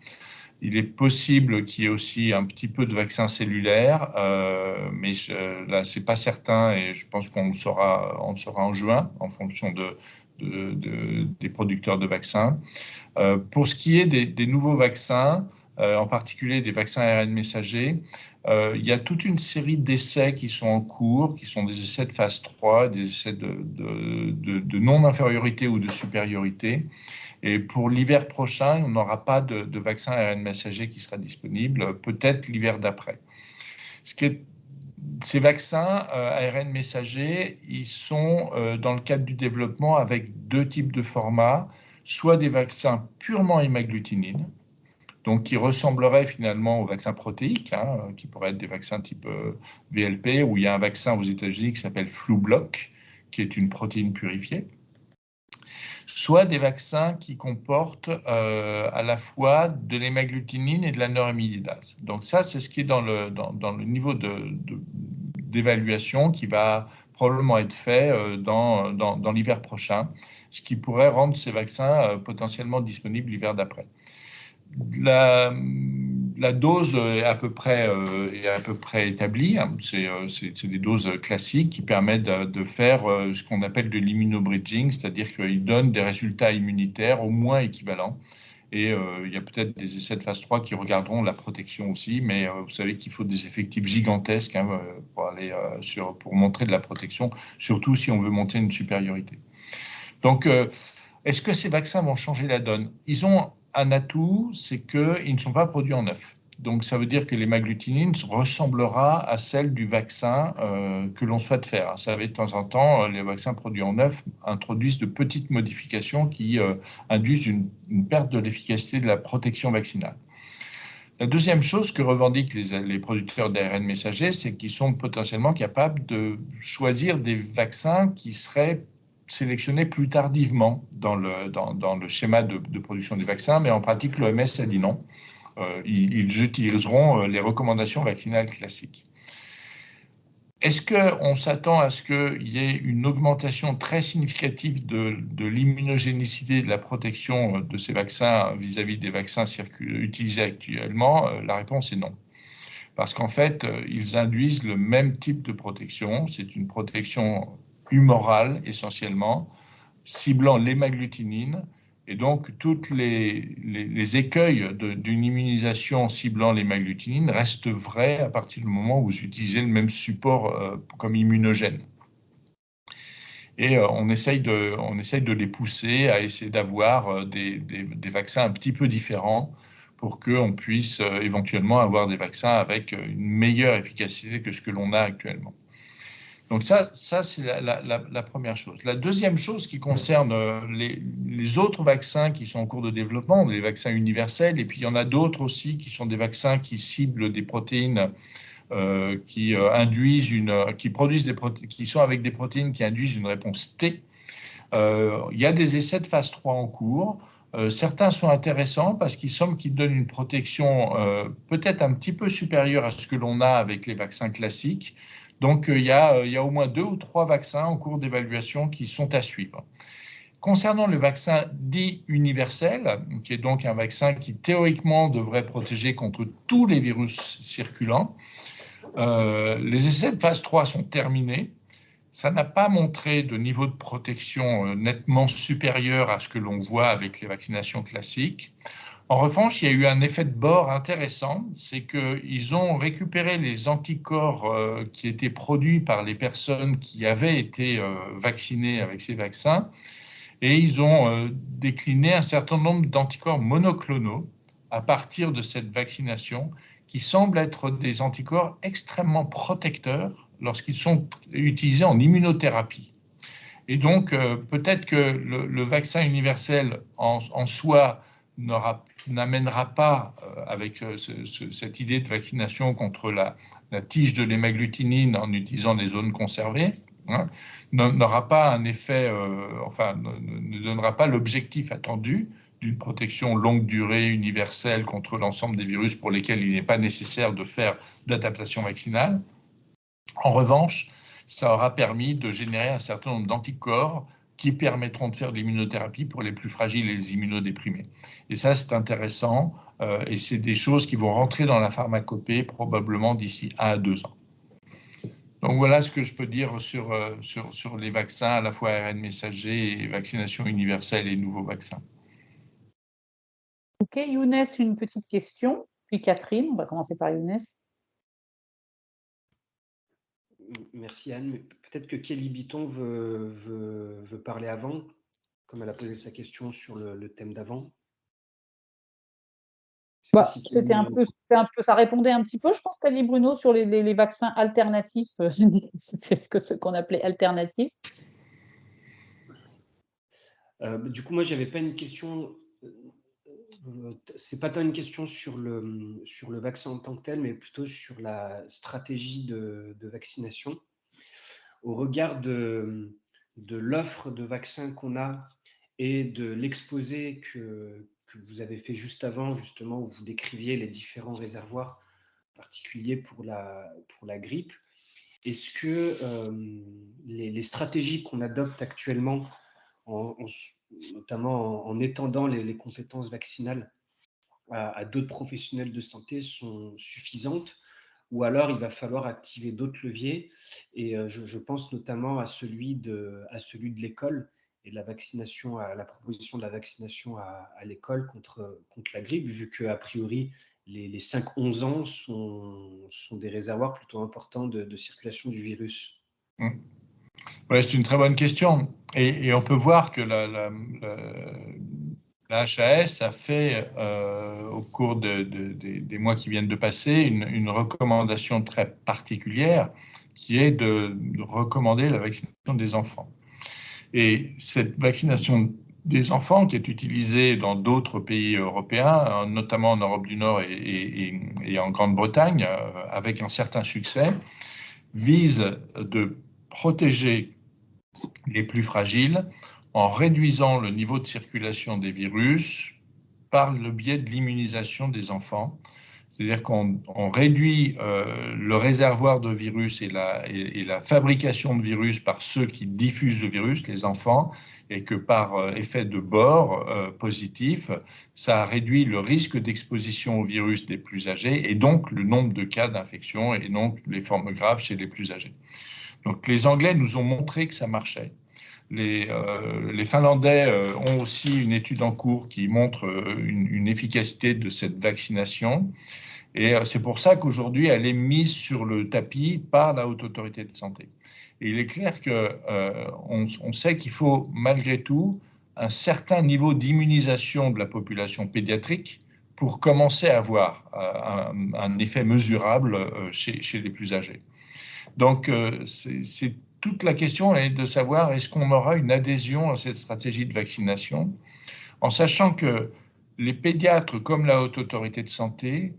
Il est possible qu'il y ait aussi un petit peu de vaccin cellulaire, mais là, c'est pas certain et je pense qu'on le saura en juin en fonction des producteurs de vaccins. Pour ce qui est des nouveaux vaccins, en particulier des vaccins ARN messagers, il y a toute une série d'essais qui sont en cours, qui sont des essais de phase 3, des essais de non-infériorité ou de supériorité. Et pour l'hiver prochain, on n'aura pas de vaccin ARN messager qui sera disponible, peut-être l'hiver d'après. Ces vaccins ARN messagers, ils sont dans le cadre du développement avec deux types de formats, soit des vaccins purement hémagglutinine, donc qui ressembleraient finalement aux vaccins protéiques, qui pourraient être des vaccins type VLP, où il y a un vaccin aux États-Unis qui s'appelle Flublok, qui est une protéine purifiée, soit des vaccins qui comportent à la fois de l'hémagglutinine et de la neuraminidase. Donc ça, c'est ce qui est dans le niveau d'évaluation qui va probablement être fait dans l'hiver prochain, ce qui pourrait rendre ces vaccins potentiellement disponibles l'hiver d'après. La dose est à peu près établie. C'est des doses classiques qui permettent de faire ce qu'on appelle de l'immunobridging, c'est-à-dire qu'ils donnent des résultats immunitaires au moins équivalents. Et il y a peut-être des essais de phase 3 qui regarderont la protection aussi, mais vous savez qu'il faut des effectifs gigantesques pour montrer de la protection, surtout si on veut monter une supériorité. Donc, est-ce que ces vaccins vont changer la donne? Ils ont un atout, c'est qu'ils ne sont pas produits en œuf. Donc, ça veut dire que l'hémagglutinine ressemblera à celle du vaccin que l'on souhaite faire. Vous savez, de temps en temps, les vaccins produits en œuf introduisent de petites modifications qui induisent une perte de l'efficacité de la protection vaccinale. La deuxième chose que revendiquent les producteurs d'ARN messager, c'est qu'ils sont potentiellement capables de choisir des vaccins qui seraient sélectionnés plus tardivement dans le schéma de production des vaccins, mais en pratique, l'OMS a dit non. Ils utiliseront les recommandations vaccinales classiques. Est-ce qu'on s'attend à ce qu'il y ait une augmentation très significative de l'immunogénicité de la protection de ces vaccins vis-à-vis des vaccins utilisés actuellement? La réponse est non. Parce qu'en fait, ils induisent le même type de protection. C'est une protection humorale essentiellement, ciblant l'hémagglutinine. Et donc, tous les écueils d'une immunisation ciblant l'hémagglutinine restent vrais à partir du moment où vous utilisez le même support comme immunogène. Et on essaye de les pousser à essayer d'avoir des vaccins un petit peu différents pour qu'on puisse éventuellement avoir des vaccins avec une meilleure efficacité que ce que l'on a actuellement. Donc ça c'est la première chose. La deuxième chose qui concerne les autres vaccins qui sont en cours de développement, les vaccins universels, et puis il y en a d'autres aussi qui sont des vaccins qui ciblent des protéines qui sont avec des protéines qui induisent une réponse T. Il y a des essais de phase 3 en cours. Certains sont intéressants parce qu'ils donnent une protection peut-être un petit peu supérieure à ce que l'on a avec les vaccins classiques. Donc, il y a au moins 2 ou 3 vaccins en cours d'évaluation qui sont à suivre. Concernant le vaccin dit universel, qui est donc un vaccin qui théoriquement devrait protéger contre tous les virus circulants, les essais de phase 3 sont terminés. Ça n'a pas montré de niveau de protection nettement supérieur à ce que l'on voit avec les vaccinations classiques. En revanche, il y a eu un effet de bord intéressant, c'est qu'ils ont récupéré les anticorps qui étaient produits par les personnes qui avaient été vaccinées avec ces vaccins et ils ont décliné un certain nombre d'anticorps monoclonaux à partir de cette vaccination qui semblent être des anticorps extrêmement protecteurs lorsqu'ils sont utilisés en immunothérapie. Et donc, peut-être que le vaccin universel en soi n'amènera pas, avec cette idée de vaccination contre la tige de l'hémagglutinine en utilisant des zones conservées, n'aura pas un effet, ne donnera pas l'objectif attendu d'une protection longue durée universelle contre l'ensemble des virus pour lesquels il n'est pas nécessaire de faire d'adaptation vaccinale. En revanche, ça aura permis de générer un certain nombre d'anticorps qui permettront de faire de l'immunothérapie pour les plus fragiles et les immunodéprimés. Et ça, c'est intéressant et c'est des choses qui vont rentrer dans la pharmacopée probablement d'ici 1 à 2 ans. Donc voilà ce que je peux dire sur les vaccins, à la fois ARN messager et vaccination universelle et nouveaux vaccins. Ok, Younes, une petite question, puis Catherine, on va commencer par Younes. Merci Anne. Peut-être que Kelly Bitton veut parler avant, comme elle a posé sa question sur le thème d'avant. C'était un peu, ça répondait un petit peu, je pense, qu'a dit Bruno sur les vaccins alternatifs. C'est ce qu'on appelait alternatifs. Du coup, moi, j'avais pas une question. C'est pas tant une question sur le vaccin en tant que tel, mais plutôt sur la stratégie de vaccination. Au regard de l'offre de vaccins qu'on a et de l'exposé que vous avez fait juste avant, justement, où vous décriviez les différents réservoirs particuliers pour la grippe, est-ce que les stratégies qu'on adopte actuellement, notamment en étendant les compétences vaccinales à d'autres professionnels de santé, sont suffisantes, ou alors il va falloir activer d'autres leviers? Et je pense notamment à celui de l'école et de la vaccination, à la proposition de la vaccination à l'école contre la grippe, vu qu'a priori, les 5-11 ans sont des réservoirs plutôt importants de circulation du virus. Ouais, c'est une très bonne question. Et on peut voir que la HAS a fait, au cours des mois qui viennent de passer, une recommandation très particulière qui est de recommander la vaccination des enfants. Et cette vaccination des enfants, qui est utilisée dans d'autres pays européens, notamment en Europe du Nord et en Grande-Bretagne, avec un certain succès, vise de protéger les plus fragiles en réduisant le niveau de circulation des virus par le biais de l'immunisation des enfants. C'est-à-dire qu'on réduit le réservoir de virus et la fabrication de virus par ceux qui diffusent le virus, les enfants, et que par effet de bord positif, ça réduit le risque d'exposition au virus des plus âgés et donc le nombre de cas d'infection et donc les formes graves chez les plus âgés. Donc les Anglais nous ont montré que ça marchait. Les Finlandais ont aussi une étude en cours qui montre une efficacité de cette vaccination. Et c'est pour ça qu'aujourd'hui, elle est mise sur le tapis par la Haute Autorité de Santé. Et il est clair qu'on sait qu'il faut malgré tout un certain niveau d'immunisation de la population pédiatrique pour commencer à avoir un effet mesurable chez les plus âgés. Donc, c'est toute la question est de savoir est-ce qu'on aura une adhésion à cette stratégie de vaccination, en sachant que les pédiatres comme la Haute Autorité de Santé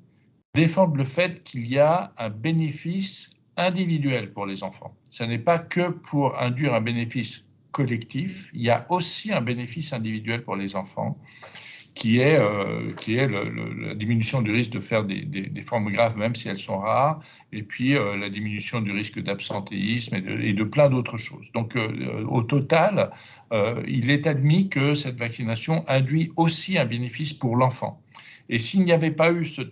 défendent le fait qu'il y a un bénéfice individuel pour les enfants. Ce n'est pas que pour induire un bénéfice collectif, il y a aussi un bénéfice individuel pour les enfants, qui est la diminution du risque de faire des formes graves, même si elles sont rares, et puis la diminution du risque d'absentéisme et de plein d'autres choses. Donc, au total, il est admis que cette vaccination induit aussi un bénéfice pour l'enfant. Et s'il n'y avait pas eu ce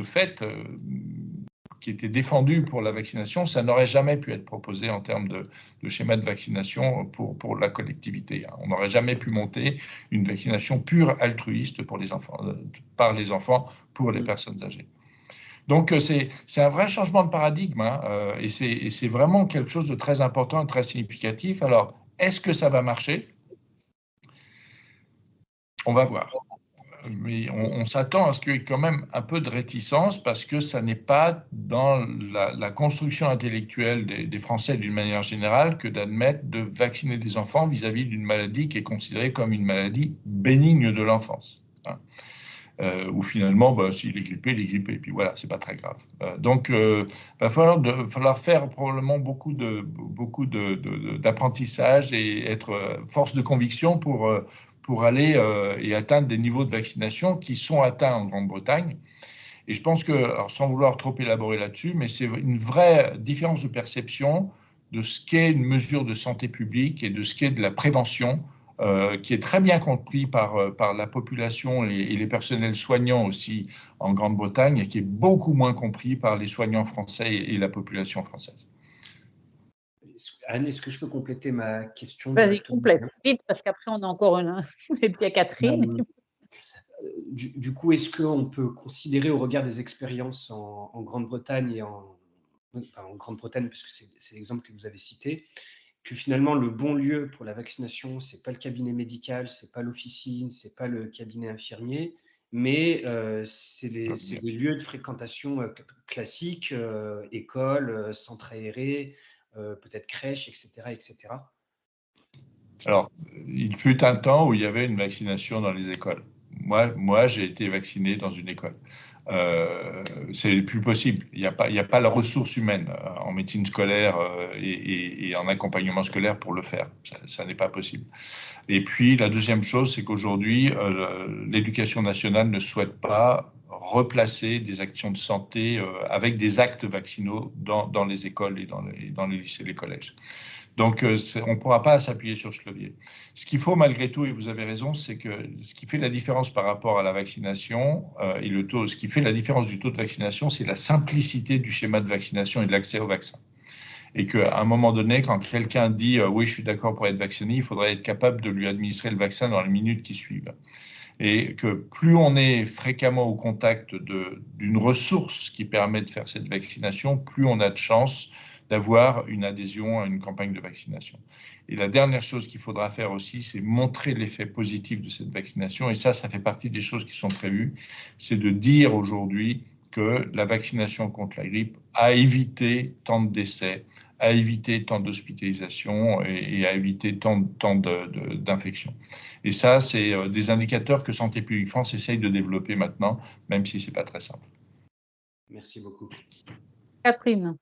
fait qui était défendu pour la vaccination, ça n'aurait jamais pu être proposé en termes de schéma de vaccination pour la collectivité. On n'aurait jamais pu monter une vaccination pure altruiste pour les enfants, par les enfants pour les personnes âgées. Donc, c'est un vrai changement de paradigme, et c'est vraiment quelque chose de très important et très significatif. Alors, est-ce que ça va marcher? On va voir. Mais on s'attend à ce qu'il y ait quand même un peu de réticence parce que ça n'est pas dans la construction intellectuelle des Français d'une manière générale que d'admettre de vacciner des enfants vis-à-vis d'une maladie qui est considérée comme une maladie bénigne de l'enfance. Où finalement, s'il est grippé, il est grippé, et puis voilà, c'est pas très grave. Donc, il va falloir faire probablement beaucoup d'apprentissage et être force de conviction pour aller et atteindre des niveaux de vaccination qui sont atteints en Grande-Bretagne. Et je pense que, alors sans vouloir trop élaborer là-dessus, mais c'est une vraie différence de perception de ce qu'est une mesure de santé publique et de ce qu'est de la prévention, qui est très bien compris par la population et les personnels soignants aussi en Grande-Bretagne, et qui est beaucoup moins compris par les soignants français et la population française. Anne, est-ce que je peux compléter ma question? Vas-y, complète, vite, parce qu'après, on a encore et puis à Catherine. Du coup, est-ce qu'on peut considérer, au regard des expériences en Grande-Bretagne et en Grande-Bretagne, parce que c'est l'exemple que vous avez cité, que finalement le bon lieu pour la vaccination, c'est pas le cabinet médical, c'est pas l'officine, c'est pas le cabinet infirmier, mais c'est des lieux de fréquentation classiques, écoles, centres aérés, peut-être crèches, etc., etc. Alors, il fut un temps où il y avait une vaccination dans les écoles. Moi, j'ai été vacciné dans une école. C'est plus possible. Il n'y a pas la ressource humaine en médecine scolaire et en accompagnement scolaire pour le faire. Ça n'est pas possible. Et puis, la deuxième chose, c'est qu'aujourd'hui, l'éducation nationale ne souhaite pas replacer des actions de santé avec des actes vaccinaux dans les écoles et dans les lycées et les collèges. Donc, on ne pourra pas s'appuyer sur ce levier. Ce qu'il faut malgré tout, et vous avez raison, c'est que ce qui fait la différence par rapport à la vaccination et le taux, ce qui fait la différence du taux de vaccination, c'est la simplicité du schéma de vaccination et de l'accès au vaccin. Et qu'à un moment donné, quand quelqu'un dit oui, je suis d'accord pour être vacciné, il faudrait être capable de lui administrer le vaccin dans les minutes qui suivent. Et que plus on est fréquemment au contact d'une ressource qui permet de faire cette vaccination, plus on a de chances d'avoir une adhésion à une campagne de vaccination. Et la dernière chose qu'il faudra faire aussi, c'est montrer l'effet positif de cette vaccination. Et ça fait partie des choses qui sont prévues. C'est de dire aujourd'hui que la vaccination contre la grippe a évité tant de décès, a évité tant d'hospitalisations et a évité tant d'infections. Et ça, c'est des indicateurs que Santé publique France essaye de développer maintenant, même si ce n'est pas très simple. Merci beaucoup. Catherine.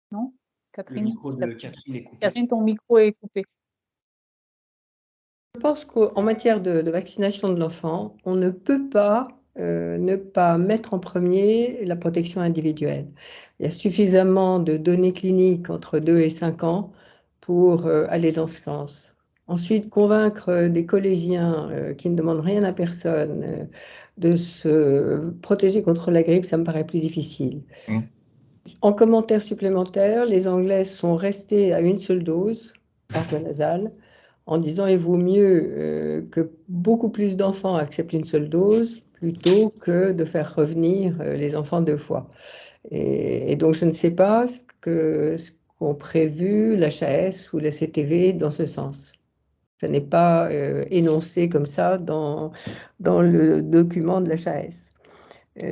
Non, Catherine. Le micro de Catherine est coupé. Catherine, ton micro est coupé. Je pense qu'en matière de vaccination de l'enfant, on ne peut pas ne pas mettre en premier la protection individuelle. Il y a suffisamment de données cliniques entre 2 et 5 ans pour aller dans ce sens. Ensuite, convaincre des collégiens qui ne demandent rien à personne de se protéger contre la grippe, ça me paraît plus difficile. En commentaire supplémentaire, les Anglais sont restés à une seule dose par voie nasale, en disant il vaut mieux que beaucoup plus d'enfants acceptent une seule dose plutôt que de faire revenir les enfants 2 fois. Et donc je ne sais pas ce qu'ont prévu l'HAS ou la CTV dans ce sens. Ça n'est pas énoncé comme ça dans le document de l'HAS.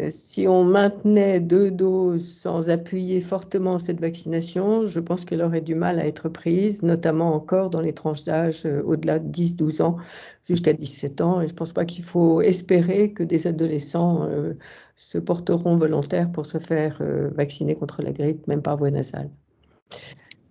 Si on maintenait 2 doses sans appuyer fortement cette vaccination, je pense qu'elle aurait du mal à être prise, notamment encore dans les tranches d'âge au-delà de 10-12 ans jusqu'à 17 ans. Et je ne pense pas qu'il faut espérer que des adolescents se porteront volontaires pour se faire vacciner contre la grippe, même par voie nasale.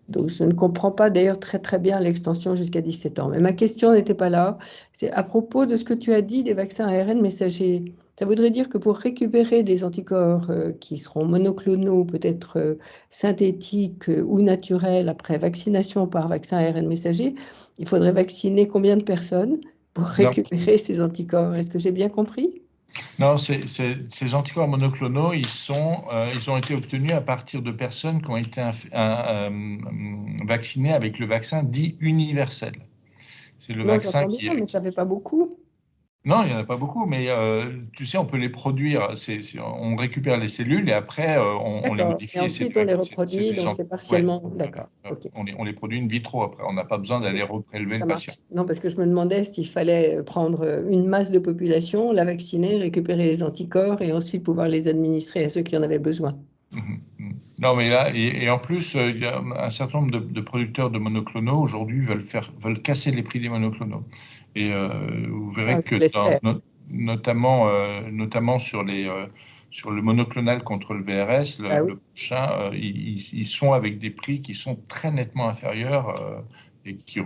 Donc, je ne comprends pas d'ailleurs très bien l'extension jusqu'à 17 ans. Mais ma question n'était pas là. C'est à propos de ce que tu as dit des vaccins ARN messagers. Ça voudrait dire que pour récupérer des anticorps qui seront monoclonaux, peut-être synthétiques ou naturels après vaccination par vaccin ARN messager, il faudrait vacciner combien de personnes pour récupérer ces anticorps? Est-ce que j'ai bien compris? Non, ces anticorps monoclonaux, ils ont été obtenus à partir de personnes qui ont été vaccinées avec le vaccin dit universel. C'est le vaccin qui... mais ça ne fait pas beaucoup. Non, il n'y en a pas beaucoup, mais tu sais, on peut les produire. On récupère les cellules et après, on les modifie. Et ensuite, on les reproduit, donc c'est partiellement... D'accord. Okay. On les produit in vitro après. On n'a pas besoin d'aller reprélever le patient. Non, parce que je me demandais s'il fallait prendre une masse de population, la vacciner, récupérer les anticorps et ensuite pouvoir les administrer à ceux qui en avaient besoin. Non, mais là, et en plus, il y a un certain nombre de producteurs de monoclonaux aujourd'hui veulent casser les prix des monoclonaux. Et vous verrez que notamment sur le monoclonal contre le VRS, le prochain, ils sont avec des prix qui sont très nettement inférieurs et qui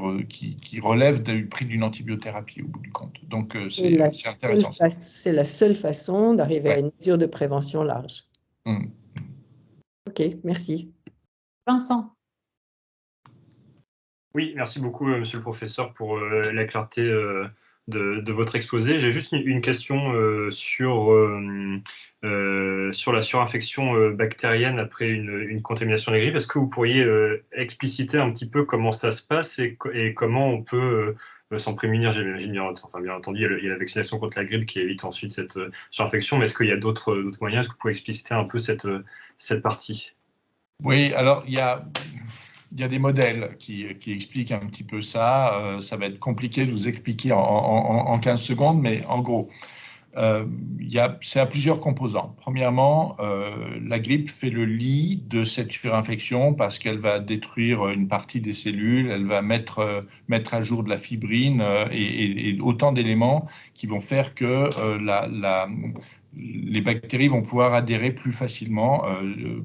relèvent du prix d'une antibiothérapie au bout du compte. Donc, c'est intéressant. C'est la seule façon d'arriver à une mesure de prévention large. Ok, merci. Vincent. Oui, merci beaucoup, monsieur le professeur, pour la clarté de votre exposé. J'ai juste une question sur la surinfection bactérienne après une contamination de la grippe. Est-ce que vous pourriez expliciter un petit peu comment ça se passe et comment on peut s'en prémunir? J'imagine bien entendu, il y a la vaccination contre la grippe qui évite ensuite cette surinfection, mais est-ce qu'il y a d'autres moyens? Est-ce que vous pouvez expliciter un peu cette partie? Oui, alors il y a des modèles qui expliquent un petit peu ça. Ça va être compliqué de vous expliquer en 15 secondes, mais en gros, c'est à plusieurs composants. Premièrement, la grippe fait le lit de cette surinfection parce qu'elle va détruire une partie des cellules, elle va mettre à jour de la fibrine et autant d'éléments qui vont faire que les bactéries vont pouvoir adhérer plus facilement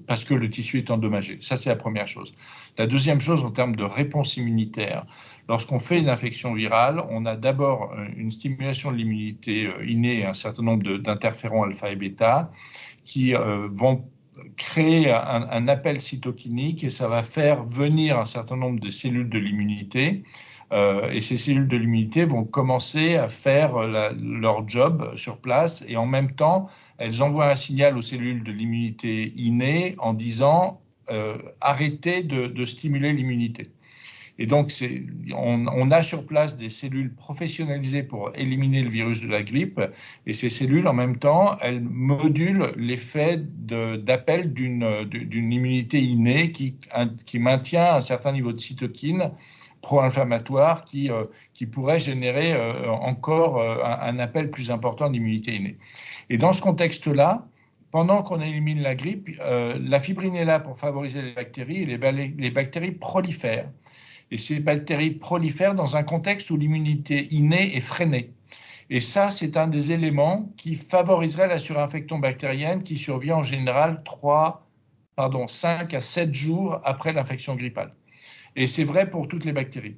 parce que le tissu est endommagé. Ça, c'est la première chose. La deuxième chose, en termes de réponse immunitaire, lorsqu'on fait une infection virale, on a d'abord une stimulation de l'immunité innée, un certain nombre d'interférons alpha et bêta qui vont créer un appel cytokinique et ça va faire venir un certain nombre de cellules de l'immunité. Et ces cellules de l'immunité vont commencer à faire leur job sur place et en même temps, elles envoient un signal aux cellules de l'immunité innée en disant arrêtez de stimuler l'immunité. Et donc, on a sur place des cellules professionnalisées pour éliminer le virus de la grippe. Et ces cellules, en même temps, elles modulent l'effet d'appel d'une immunité innée qui maintient un certain niveau de cytokine pro-inflammatoire qui pourrait générer encore un appel plus important d'immunité innée. Et dans ce contexte-là, pendant qu'on élimine la grippe, la fibrine est là pour favoriser les bactéries et les bactéries prolifèrent. Et ces bactéries prolifèrent dans un contexte où l'immunité innée est freinée. Et ça, c'est un des éléments qui favoriserait la surinfection bactérienne qui survient en général 5 à 7 jours après l'infection grippale. Et c'est vrai pour toutes les bactéries.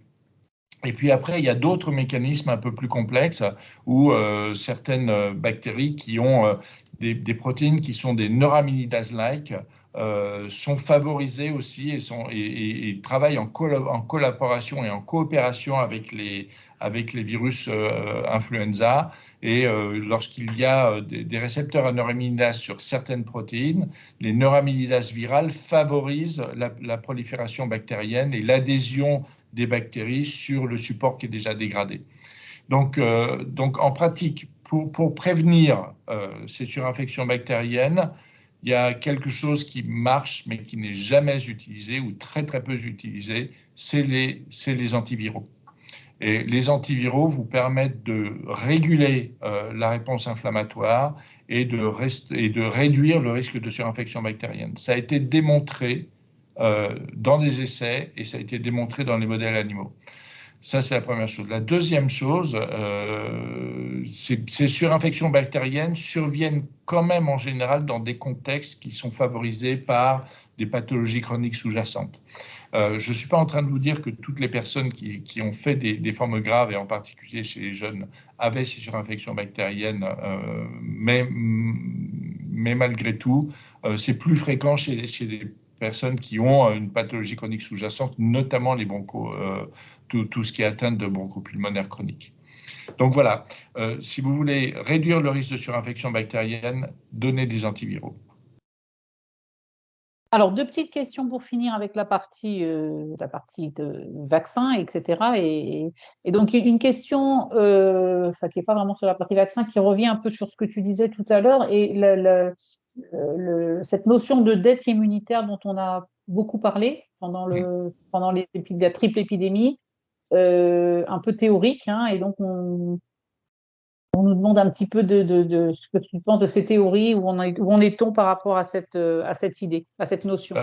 Et puis après, il y a d'autres mécanismes un peu plus complexes où certaines bactéries qui ont des protéines qui sont des neuraminidase-like sont favorisées aussi et travaillent en collaboration et en coopération avec les virus influenza. Et lorsqu'il y a des récepteurs à neuraminidase sur certaines protéines, les neuraminidases virales favorisent la prolifération bactérienne et l'adhésion des bactéries sur le support qui est déjà dégradé. Donc en pratique, pour prévenir ces surinfections bactériennes, il y a quelque chose qui marche mais qui n'est jamais utilisé ou très très peu utilisé, c'est les antiviraux. Et les antiviraux vous permettent de réguler la réponse inflammatoire et de réduire le risque de surinfection bactérienne. Ça a été démontré dans des essais et ça a été démontré dans les modèles animaux. Ça, c'est la première chose. La deuxième chose, ces surinfections bactériennes surviennent quand même en général dans des contextes qui sont favorisés par des pathologies chroniques sous-jacentes. Je ne suis pas en train de vous dire que toutes les personnes qui ont fait des formes graves, et en particulier chez les jeunes, avaient ces surinfections bactériennes, mais malgré tout, c'est plus fréquent chez les personnes qui ont une pathologie chronique sous-jacente, notamment les tout ce qui est atteinte de bronchopulmonaire chronique. Donc voilà, si vous voulez réduire le risque de surinfection bactérienne, donnez des antiviraux. Alors, deux petites questions pour finir avec la partie de vaccin, etc. Et donc, une question qui n'est pas vraiment sur la partie vaccin, qui revient un peu sur ce que tu disais tout à l'heure, et cette notion de dette immunitaire dont on a beaucoup parlé pendant la triple épidémie, un peu théorique, hein, et donc on nous demande un petit peu de ce que tu penses de ces théories, où en est-on par rapport à cette idée, à cette notion?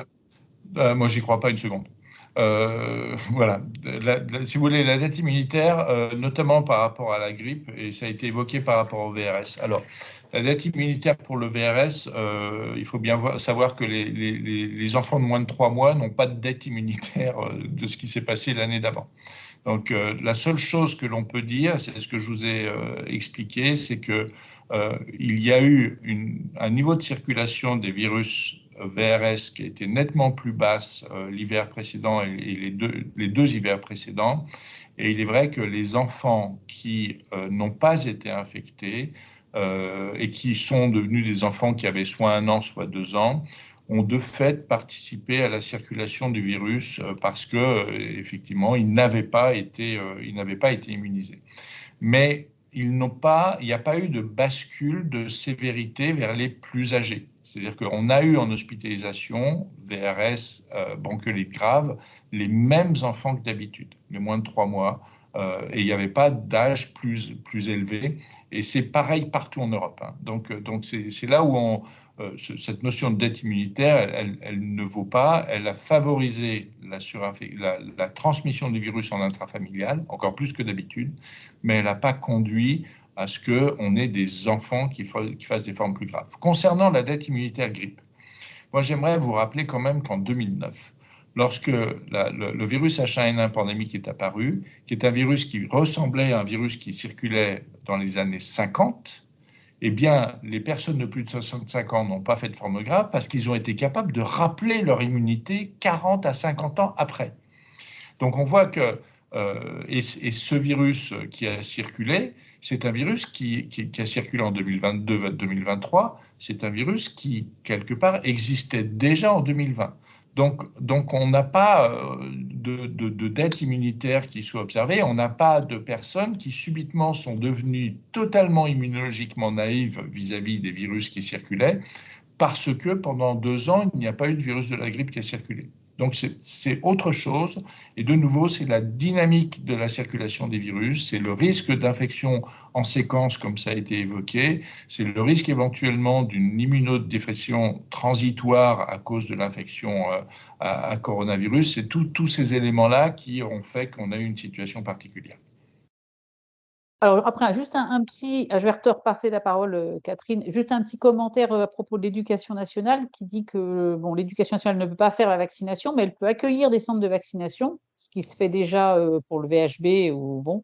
Moi, j'y crois pas une seconde. Voilà. Si vous voulez, la dette immunitaire, notamment par rapport à la grippe, et ça a été évoqué par rapport au VRS. Alors, la dette immunitaire pour le VRS, il faut bien savoir que les enfants de moins de 3 mois n'ont pas de dette immunitaire de ce qui s'est passé l'année d'avant. Donc, la seule chose que l'on peut dire, c'est ce que je vous ai expliqué, c'est que il y a eu un niveau de circulation des virus VRS qui a été nettement plus basse l'hiver précédent et les deux hivers précédents. Et il est vrai que les enfants qui n'ont pas été infectés et qui sont devenus des enfants qui avaient soit 1 an, soit 2 ans, ont de fait participé à la circulation du virus parce que effectivement, ils n'avaient pas été immunisés. Mais il n'y a pas eu de bascule de sévérité vers les plus âgés. C'est-à-dire qu'on a eu en hospitalisation, VRS, bronchiolite grave, les mêmes enfants que d'habitude, les moins de 3 mois, et il n'y avait pas d'âge plus élevé. Et c'est pareil partout en Europe. Hein. Donc c'est là où cette notion de dette immunitaire, elle ne vaut pas. Elle a favorisé la transmission du virus en intrafamilial, encore plus que d'habitude, mais elle n'a pas conduit à ce qu'on ait des enfants qui fassent des formes plus graves. Concernant la dette immunitaire grippe, moi j'aimerais vous rappeler quand même qu'en 2009, lorsque le virus H1N1 pandémique est apparu, qui est un virus qui ressemblait à un virus qui circulait dans les années 50, eh bien, les personnes de plus de 65 ans n'ont pas fait de forme grave parce qu'ils ont été capables de rappeler leur immunité 40 à 50 ans après. Donc on voit que et ce virus qui a circulé, c'est un virus qui a circulé en 2022-2023, c'est un virus qui, quelque part, existait déjà en 2020. Donc on n'a pas de dette immunitaire qui soit observée, on n'a pas de personnes qui subitement sont devenues totalement immunologiquement naïves vis-à-vis des virus qui circulaient, parce que pendant 2 ans, il n'y a pas eu de virus de la grippe qui a circulé. Donc c'est autre chose, et de nouveau, c'est la dynamique de la circulation des virus, c'est le risque d'infection en séquence, comme ça a été évoqué, c'est le risque éventuellement d'une immunodépression transitoire à cause de l'infection à coronavirus, c'est tous ces éléments-là qui ont fait qu'on a eu une situation particulière. Alors après, juste un petit, je vais te repasser la parole, Catherine, juste un petit commentaire à propos de l'éducation nationale qui dit que bon, l'éducation nationale ne peut pas faire la vaccination, mais elle peut accueillir des centres de vaccination, ce qui se fait déjà pour le VHB ou bon,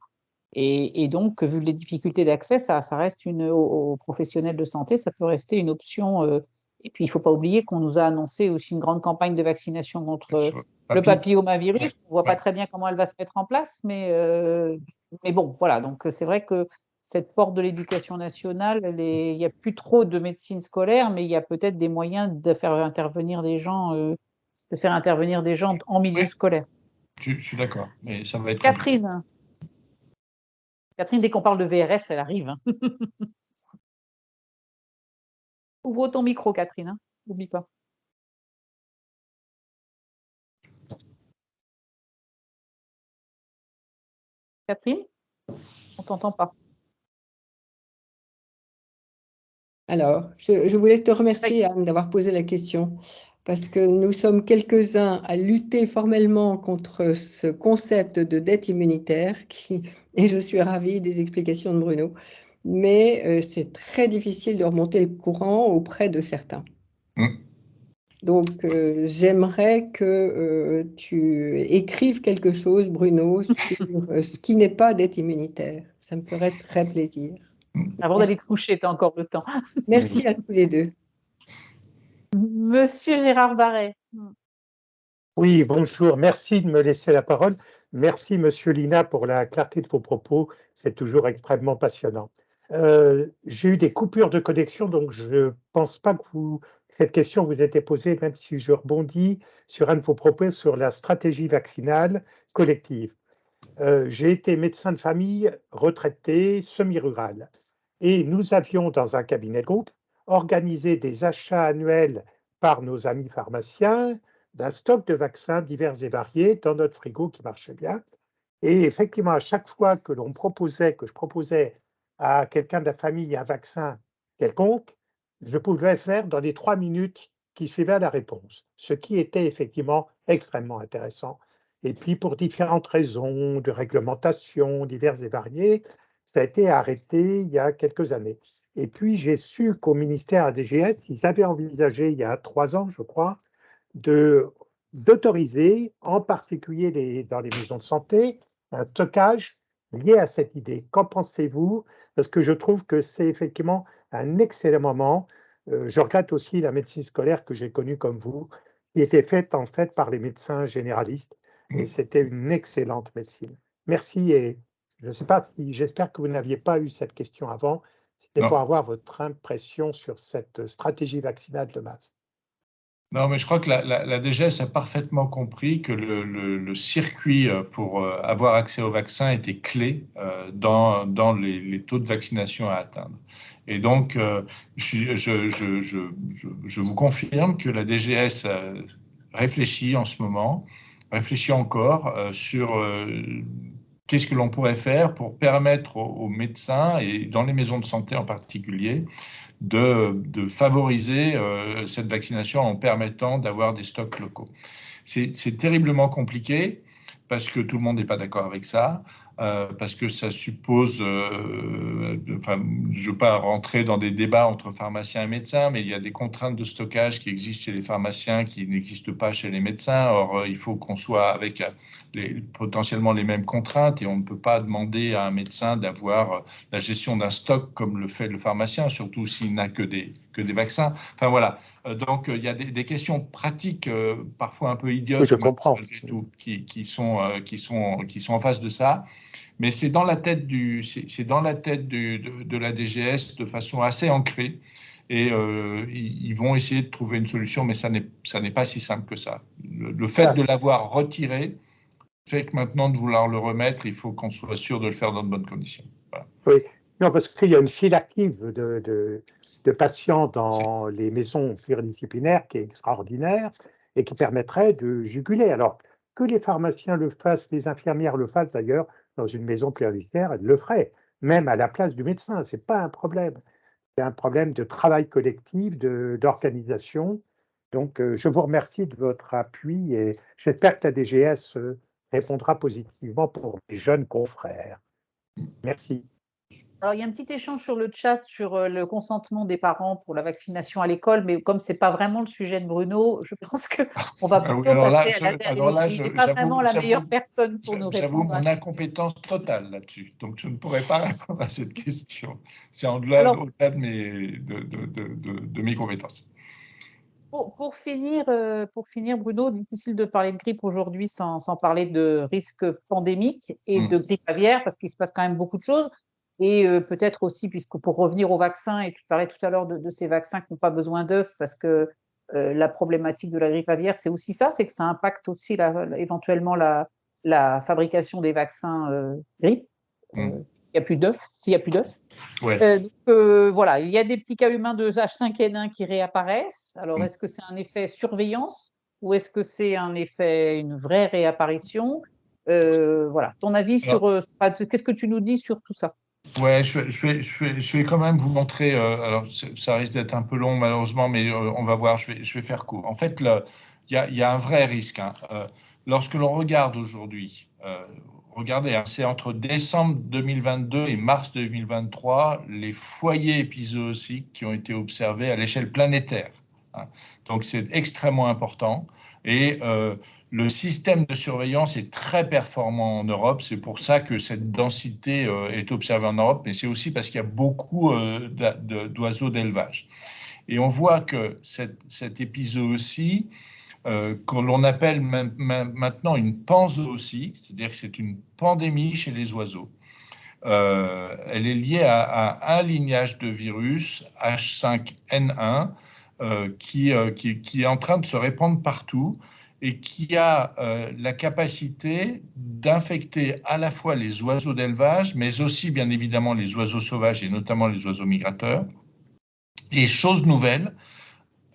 et donc vu les difficultés d'accès, ça reste aux professionnels de santé, ça peut rester une option. Et puis il ne faut pas oublier qu'on nous a annoncé aussi une grande campagne de vaccination contre le papillomavirus. Ouais. On ne voit pas très bien comment elle va se mettre en place, mais bon, voilà. Donc c'est vrai que cette porte de l'éducation nationale, il n'y a plus trop de médecine scolaire, mais il y a peut-être des moyens de faire intervenir des gens, en milieu scolaire. Je suis d'accord, mais ça va être Catherine. compliqué. Catherine, dès qu'on parle de VRS, elle arrive. Ouvre ton micro, Catherine. N'oublie pas. Catherine, on ne t'entend pas. Alors, je voulais te remercier, Anne, d'avoir posé la question, parce que nous sommes quelques-uns à lutter formellement contre ce concept de dette immunitaire, et je suis ravie des explications de Bruno, mais c'est très difficile de remonter le courant auprès de certains. Donc, j'aimerais que tu écrives quelque chose, Bruno, sur ce qui n'est pas dette immunitaire. Ça me ferait très plaisir. Avant d'aller te coucher, tu as encore le temps. Merci à tous les deux. Monsieur Gérard Barret. Oui, bonjour. Merci de me laisser la parole. Merci, Monsieur Lina, pour la clarté de vos propos. C'est toujours extrêmement passionnant. J'ai eu des coupures de connexion, donc je ne pense pas que cette question vous ait été posée, même si je rebondis sur un de vos propos sur la stratégie vaccinale collective. J'ai été médecin de famille retraité, semi-rural, et nous avions, dans un cabinet de groupe, organisé des achats annuels par nos amis pharmaciens d'un stock de vaccins divers et variés dans notre frigo qui marchait bien. Et effectivement, à chaque fois que je proposais à quelqu'un de la famille un vaccin quelconque, je pouvais faire dans les 3 minutes qui suivaient la réponse, ce qui était effectivement extrêmement intéressant. Et puis, pour différentes raisons de réglementation diverses et variées, ça a été arrêté il y a quelques années. Et puis, j'ai su qu'au ministère à DGS, ils avaient envisagé il y a 3 ans, je crois, d'autoriser, en particulier dans les maisons de santé, un stockage lié à cette idée. Qu'en pensez-vous? Parce que je trouve que c'est effectivement un excellent moment. Je regrette aussi la médecine scolaire que j'ai connue comme vous, qui était faite en fait par les médecins généralistes, et c'était une excellente médecine. Merci, et je ne sais pas si, j'espère que vous n'aviez pas eu cette question avant. C'était pour avoir votre impression sur cette stratégie vaccinale de masse. Non, mais je crois que la DGS a parfaitement compris que le circuit pour avoir accès au vaccin était clé dans les taux de vaccination à atteindre. Et donc, je vous confirme que la DGS réfléchit en ce moment, réfléchit encore sur qu'est-ce que l'on pourrait faire pour permettre aux médecins, et dans les maisons de santé en particulier, de favoriser cette vaccination en permettant d'avoir des stocks locaux. C'est terriblement compliqué parce que tout le monde n'est pas d'accord avec ça. parce que ça suppose, enfin, je ne veux pas rentrer dans des débats entre pharmaciens et médecins, mais il y a des contraintes de stockage qui existent chez les pharmaciens qui n'existent pas chez les médecins. Or, il faut qu'on soit avec potentiellement les mêmes contraintes et on ne peut pas demander à un médecin d'avoir la gestion d'un stock comme le fait le pharmacien, surtout s'il n'a que des vaccins. Enfin voilà, donc il y a des questions pratiques, parfois un peu idiotes, je comprends, qui sont en face de ça. Mais c'est dans la tête de la DGS de façon assez ancrée. Et ils vont essayer de trouver une solution, mais ça n'est pas si simple que ça. Le fait de l'avoir retiré fait que maintenant, de vouloir le remettre, il faut qu'on soit sûr de le faire dans de bonnes conditions. Voilà. Oui, non, parce qu'il y a une file active de patients dans les maisons pluridisciplinaires qui est extraordinaire et qui permettrait de juguler. Alors, que les pharmaciens le fassent, les infirmières le fassent d'ailleurs, dans une maison pluridisciplinaire, elles le feraient, même à la place du médecin. Ce n'est pas un problème. C'est un problème de travail collectif, d'organisation. Donc, je vous remercie de votre appui et j'espère que la DGS répondra positivement pour les jeunes confrères. Merci. Alors, il y a un petit échange sur le chat sur le consentement des parents pour la vaccination à l'école, mais comme ce n'est pas vraiment le sujet de Bruno, je pense qu'on va plutôt passer à la dernière. Il n'est pas vraiment la meilleure personne pour nous répondre. J'avoue mon incompétence totale là-dessus, donc je ne pourrais pas répondre à cette question. C'est au-delà de mes compétences. Pour finir, Bruno, difficile de parler de grippe aujourd'hui sans parler de risque pandémique et de grippe aviaire, parce qu'il se passe quand même beaucoup de choses. Et peut-être aussi, puisque pour revenir aux vaccins, et tu parlais tout à l'heure de ces vaccins qui n'ont pas besoin d'œufs, parce que la problématique de la grippe aviaire, c'est aussi ça, c'est que ça impacte aussi éventuellement la fabrication des vaccins grippe. S'il n'y a plus d'œufs. Ouais. Voilà, il y a des petits cas humains de H5N1 qui réapparaissent. Alors, est-ce que c'est un effet surveillance ou est-ce que c'est une vraie réapparition? Voilà, ton avis sur qu'est-ce que tu nous dis sur tout ça? Ouais, je vais quand même vous montrer. Alors, ça risque d'être un peu long malheureusement, mais on va voir. Je vais faire court. En fait, il y a un vrai risque. Lorsque l'on regarde aujourd'hui, regardez, c'est entre décembre 2022 et mars 2023 les foyers épizootiques qui ont été observés à l'échelle planétaire. Donc, c'est extrêmement important. Et le système de surveillance est très performant en Europe. C'est pour ça que cette densité est observée en Europe, mais c'est aussi parce qu'il y a beaucoup d'oiseaux d'élevage. Et on voit que cette épizootie, que l'on appelle maintenant une panzootie, c'est-à-dire que c'est une pandémie chez les oiseaux. Elle est liée à un lignage de virus, H5N1, qui est en train de se répandre partout et qui a la capacité d'infecter à la fois les oiseaux d'élevage, mais aussi bien évidemment les oiseaux sauvages et notamment les oiseaux migrateurs. Et chose nouvelle,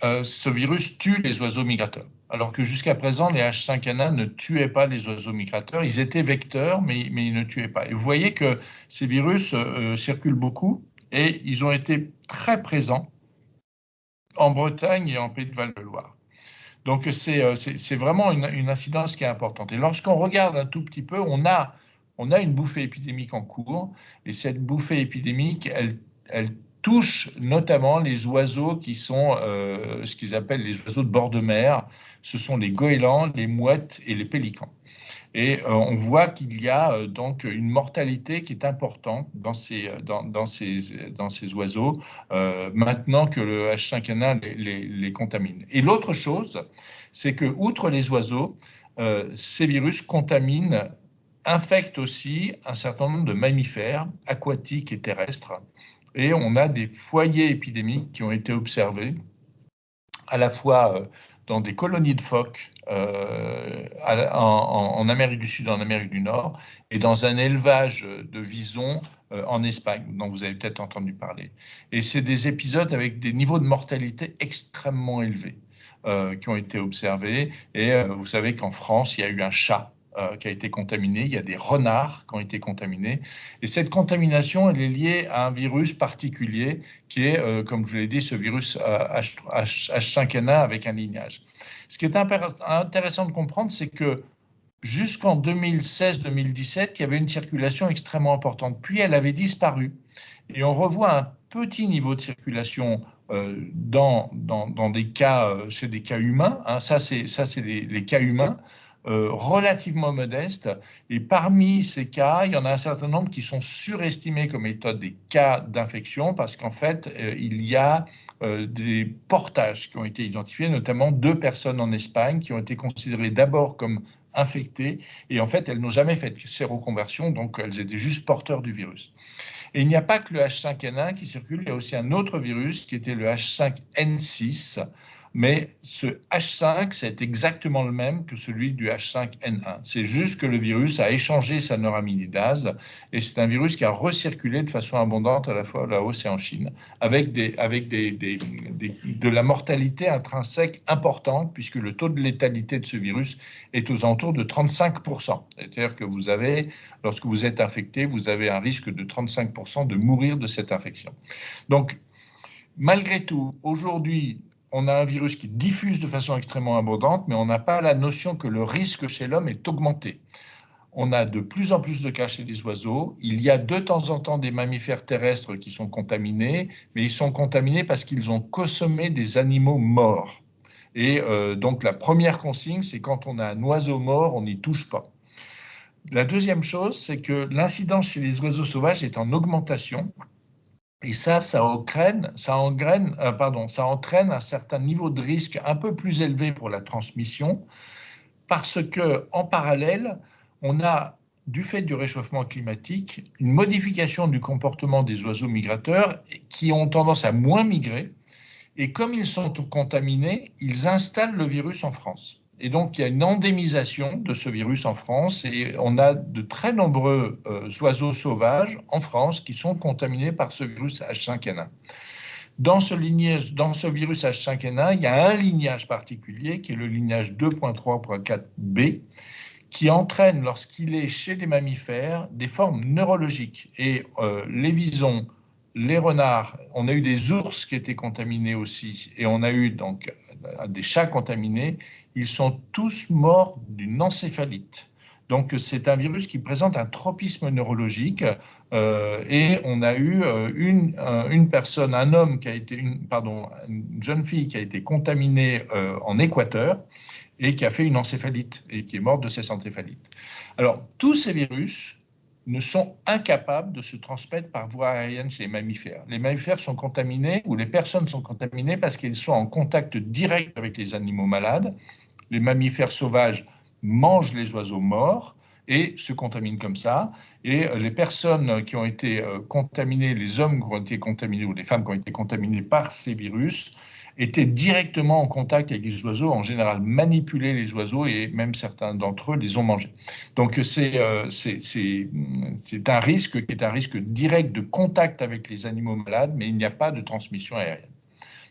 ce virus tue les oiseaux migrateurs. Alors que jusqu'à présent, les H5N1 ne tuaient pas les oiseaux migrateurs. Ils étaient vecteurs, mais ils ne tuaient pas. Et vous voyez que ces virus circulent beaucoup et ils ont été très présents en Bretagne et en Pays de Val-de-Loire. Donc, c'est vraiment une incidence qui est importante. Et lorsqu'on regarde un tout petit peu, on a une bouffée épidémique en cours. Et cette bouffée épidémique, elle touche notamment les oiseaux qui sont ce qu'ils appellent les oiseaux de bord de mer. Ce sont les goélands, les mouettes et les pélicans. Et on voit qu'il y a donc une mortalité qui est importante dans ces oiseaux maintenant que le H5N1 les contamine. Et l'autre chose, c'est que outre les oiseaux, ces virus infectent aussi un certain nombre de mammifères aquatiques et terrestres. Et on a des foyers épidémiques qui ont été observés à la fois dans des colonies de phoques en Amérique du Sud et en Amérique du Nord, et dans un élevage de visons en Espagne, dont vous avez peut-être entendu parler. Et c'est des épisodes avec des niveaux de mortalité extrêmement élevés qui ont été observés. Et vous savez qu'en France, il y a eu un chat qui a été contaminé, il y a des renards qui ont été contaminés. Et cette contamination, elle est liée à un virus particulier qui est, comme je vous l'ai dit, ce virus H5N1 avec un lignage. Ce qui est intéressant de comprendre, c'est que jusqu'en 2016-2017 qu'il y avait une circulation extrêmement importante. Puis elle avait disparu. Et on revoit un petit niveau de circulation dans des cas, chez des cas humains. Hein, ça, c'est les cas humains. Relativement modestes. Et parmi ces cas, il y en a un certain nombre qui sont surestimés comme étant des cas d'infection parce qu'en fait, il y a des portages qui ont été identifiés, notamment 2 personnes en Espagne qui ont été considérées d'abord comme infectées et en fait, elles n'ont jamais fait de séroconversion, donc elles étaient juste porteurs du virus. Et il n'y a pas que le H5N1 qui circule, il y a aussi un autre virus qui était le H5N6, mais ce H5, c'est exactement le même que celui du H5N1. C'est juste que le virus a échangé sa neuraminidase et c'est un virus qui a recirculé de façon abondante à la fois là-haut et en Chine, avec de la mortalité intrinsèque importante, puisque le taux de létalité de ce virus est aux alentours de 35%. C'est-à-dire que lorsque vous êtes infecté, vous avez un risque de 35% de mourir de cette infection. Donc, malgré tout, aujourd'hui, on a un virus qui diffuse de façon extrêmement abondante, mais on n'a pas la notion que le risque chez l'homme est augmenté. On a de plus en plus de cas chez les oiseaux. Il y a de temps en temps des mammifères terrestres qui sont contaminés, mais ils sont contaminés parce qu'ils ont consommé des animaux morts. Et donc la première consigne, c'est quand on a un oiseau mort, on n'y touche pas. La deuxième chose, c'est que l'incidence chez les oiseaux sauvages est en augmentation. Et ça entraîne un certain niveau de risque un peu plus élevé pour la transmission, parce que en parallèle, on a, du fait du réchauffement climatique, une modification du comportement des oiseaux migrateurs qui ont tendance à moins migrer. Et comme ils sont contaminés, ils installent le virus en France. Et donc, il y a une endémisation de ce virus en France et on a de très nombreux oiseaux sauvages en France qui sont contaminés par ce virus H5N1. Dans ce virus H5N1, il y a un lignage particulier qui est le lignage 2.3.4b qui entraîne, lorsqu'il est chez les mammifères, des formes neurologiques. Et les visons, les renards, on a eu des ours qui étaient contaminés aussi, et on a eu donc des chats contaminés, ils sont tous morts d'une encéphalite. Donc c'est un virus qui présente un tropisme neurologique et on a eu une personne, un homme qui a été, une jeune fille qui a été contaminée en Équateur et qui a fait une encéphalite et qui est morte de cette encéphalite. Alors tous ces virus ne sont incapables de se transmettre par voie aérienne chez les mammifères. Les mammifères sont contaminés ou les personnes sont contaminées parce qu'ils sont en contact direct avec les animaux malades. Les mammifères sauvages mangent les oiseaux morts et se contaminent comme ça. Et les personnes qui ont été contaminées, les hommes qui ont été contaminés ou les femmes qui ont été contaminées par ces virus, étaient directement en contact avec les oiseaux, en général manipulaient les oiseaux et même certains d'entre eux les ont mangés. Donc c'est un risque qui est un risque direct de contact avec les animaux malades, mais il n'y a pas de transmission aérienne.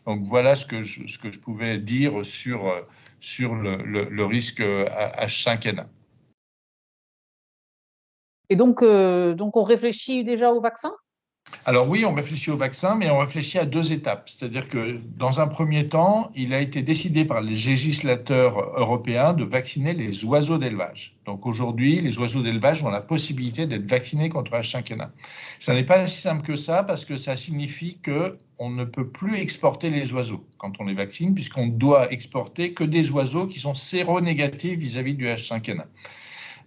Donc voilà ce que je pouvais dire sur le risque H5N1. Et donc on réfléchit déjà au vaccin ? Alors oui, on réfléchit au vaccin, mais on réfléchit à 2 étapes. C'est-à-dire que dans un premier temps, il a été décidé par les législateurs européens de vacciner les oiseaux d'élevage. Donc aujourd'hui, les oiseaux d'élevage ont la possibilité d'être vaccinés contre H5N1. Ça n'est pas si simple que ça parce que ça signifie qu'on ne peut plus exporter les oiseaux quand on les vaccine, puisqu'on doit exporter que des oiseaux qui sont séronégatifs vis-à-vis du H5N1.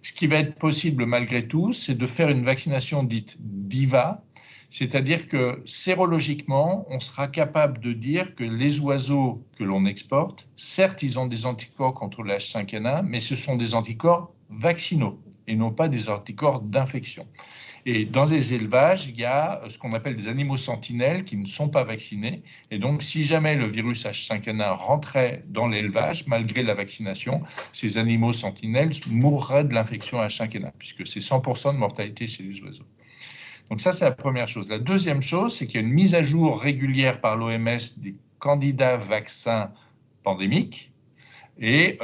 Ce qui va être possible malgré tout, c'est de faire une vaccination dite DIVA, c'est-à-dire que sérologiquement, on sera capable de dire que les oiseaux que l'on exporte, certes, ils ont des anticorps contre le H5N1, mais ce sont des anticorps vaccinaux et non pas des anticorps d'infection. Et dans les élevages, il y a ce qu'on appelle des animaux sentinelles qui ne sont pas vaccinés. Et donc, si jamais le virus H5N1 rentrait dans l'élevage, malgré la vaccination, ces animaux sentinelles mourraient de l'infection H5N1, puisque c'est 100% de mortalité chez les oiseaux. Donc ça, c'est la première chose. La deuxième chose, c'est qu'il y a une mise à jour régulière par l'OMS des candidats vaccins pandémiques. Et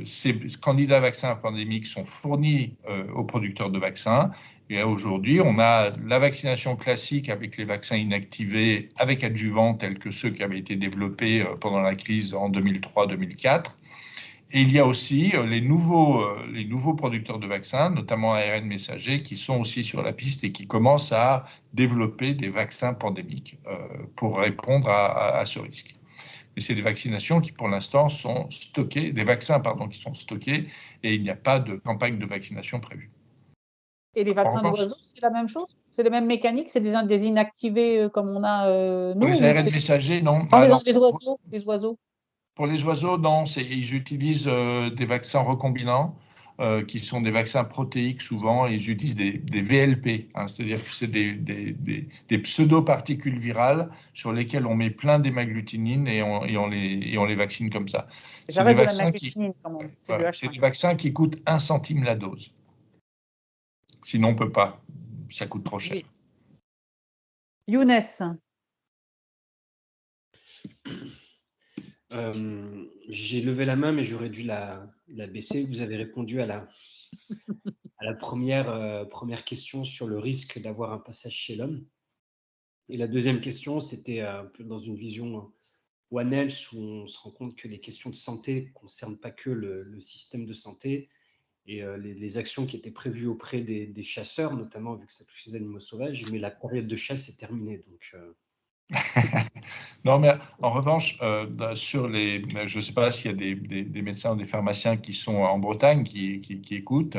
ces candidats vaccins pandémiques sont fournis aux producteurs de vaccins. Et aujourd'hui, on a la vaccination classique avec les vaccins inactivés avec adjuvants tels que ceux qui avaient été développés pendant la crise en 2003-2004. Et il y a aussi les nouveaux producteurs de vaccins, notamment ARN messager, qui sont aussi sur la piste et qui commencent à développer des vaccins pandémiques pour répondre à ce risque. Et c'est des vaccinations qui, pour l'instant, sont stockées, des vaccins, pardon, qui sont stockés, et il n'y a pas de campagne de vaccination prévue. Et les vaccins d'oiseaux, c'est la même chose? C'est les mêmes mécaniques? C'est des inactivés comme on a nous? Pour les ARN messagers, non. Non, les oiseaux. Pour les oiseaux, non. Ils utilisent des vaccins recombinants, qui sont des vaccins protéiques souvent, et ils utilisent des VLP, hein, c'est-à-dire que c'est des pseudo-particules virales sur lesquelles on met plein d'hémagglutinine et on les vaccine comme ça. C'est des vaccins c'est des vaccins qui coûtent 1 centime la dose. Sinon, on ne peut pas. Ça coûte trop cher. Oui. Younes. J'ai levé la main, mais j'aurais dû la baisser. Vous avez répondu à la première question sur le risque d'avoir un passage chez l'homme. Et la deuxième question, c'était un peu dans une vision One Health, où on se rend compte que les questions de santé ne concernent pas que le système de santé, et les actions qui étaient prévues auprès des chasseurs, notamment vu que ça touche les animaux sauvages, mais la période de chasse est terminée. Donc, Non, mais en revanche, je ne sais pas s'il y a des médecins ou des pharmaciens qui sont en Bretagne qui écoutent.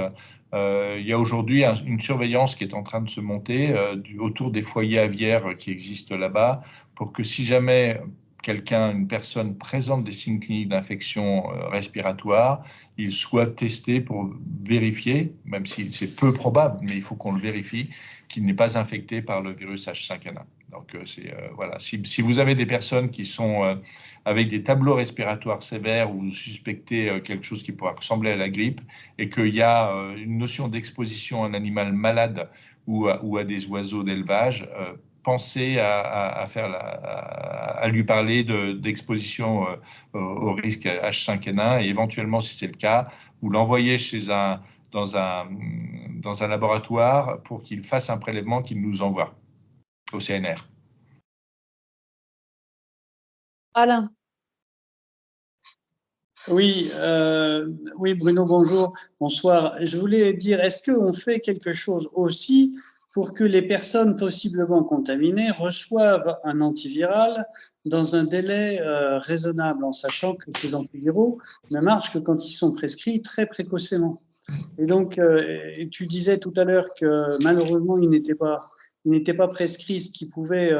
Il y a aujourd'hui une surveillance qui est en train de se monter autour des foyers aviaires qui existent là-bas, pour que si jamais une personne présente des signes cliniques d'infection respiratoire, il soit testé pour vérifier, même si c'est peu probable, mais il faut qu'on le vérifie, qu'il n'est pas infecté par le virus H5N1. Donc, voilà. Si vous avez des personnes qui sont avec des tableaux respiratoires sévères ou vous suspectez quelque chose qui pourrait ressembler à la grippe et qu'il y a une notion d'exposition à un animal malade ou à des oiseaux d'élevage, pensez à lui parler d'exposition au risque H5N1 et éventuellement, si c'est le cas, vous l'envoyez dans un laboratoire pour qu'il fasse un prélèvement qu'il nous envoie au CNR. Alain. Oui, Bruno, bonjour, bonsoir. Je voulais dire, est-ce qu'on fait quelque chose aussi pour que les personnes possiblement contaminées reçoivent un antiviral dans un délai raisonnable, en sachant que ces antiviraux ne marchent que quand ils sont prescrits très précocement. Et donc, tu disais tout à l'heure que malheureusement, il n'était pas prescrit, ce qui pouvait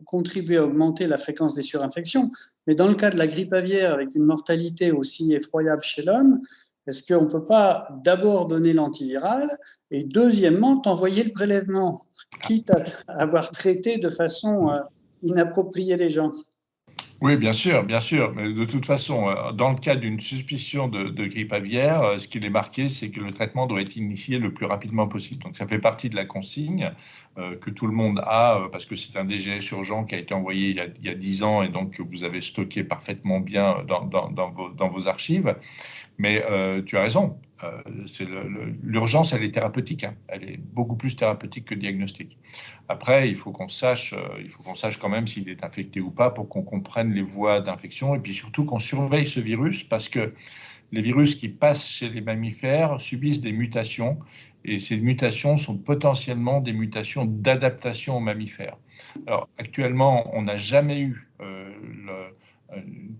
contribuer à augmenter la fréquence des surinfections. Mais dans le cas de la grippe aviaire, avec une mortalité aussi effroyable chez l'homme, est-ce qu'on ne peut pas d'abord donner l'antiviral et deuxièmement t'envoyer le prélèvement, quitte à avoir traité de façon inappropriée les gens? Oui, bien sûr, mais de toute façon, dans le cas d'une suspicion de grippe aviaire, ce qu'il est marqué, c'est que le traitement doit être initié le plus rapidement possible. Donc ça fait partie de la consigne que tout le monde a, parce que c'est un DGS urgent qui a été envoyé il y a 10 ans et donc vous avez stocké parfaitement bien dans vos archives. Mais tu as raison, l'urgence, elle est thérapeutique, hein. Elle est beaucoup plus thérapeutique que diagnostique. Après, il faut qu'on sache quand même s'il est infecté ou pas pour qu'on comprenne les voies d'infection et puis surtout qu'on surveille ce virus, parce que les virus qui passent chez les mammifères subissent des mutations et ces mutations sont potentiellement des mutations d'adaptation aux mammifères. Alors actuellement, on n'a jamais eu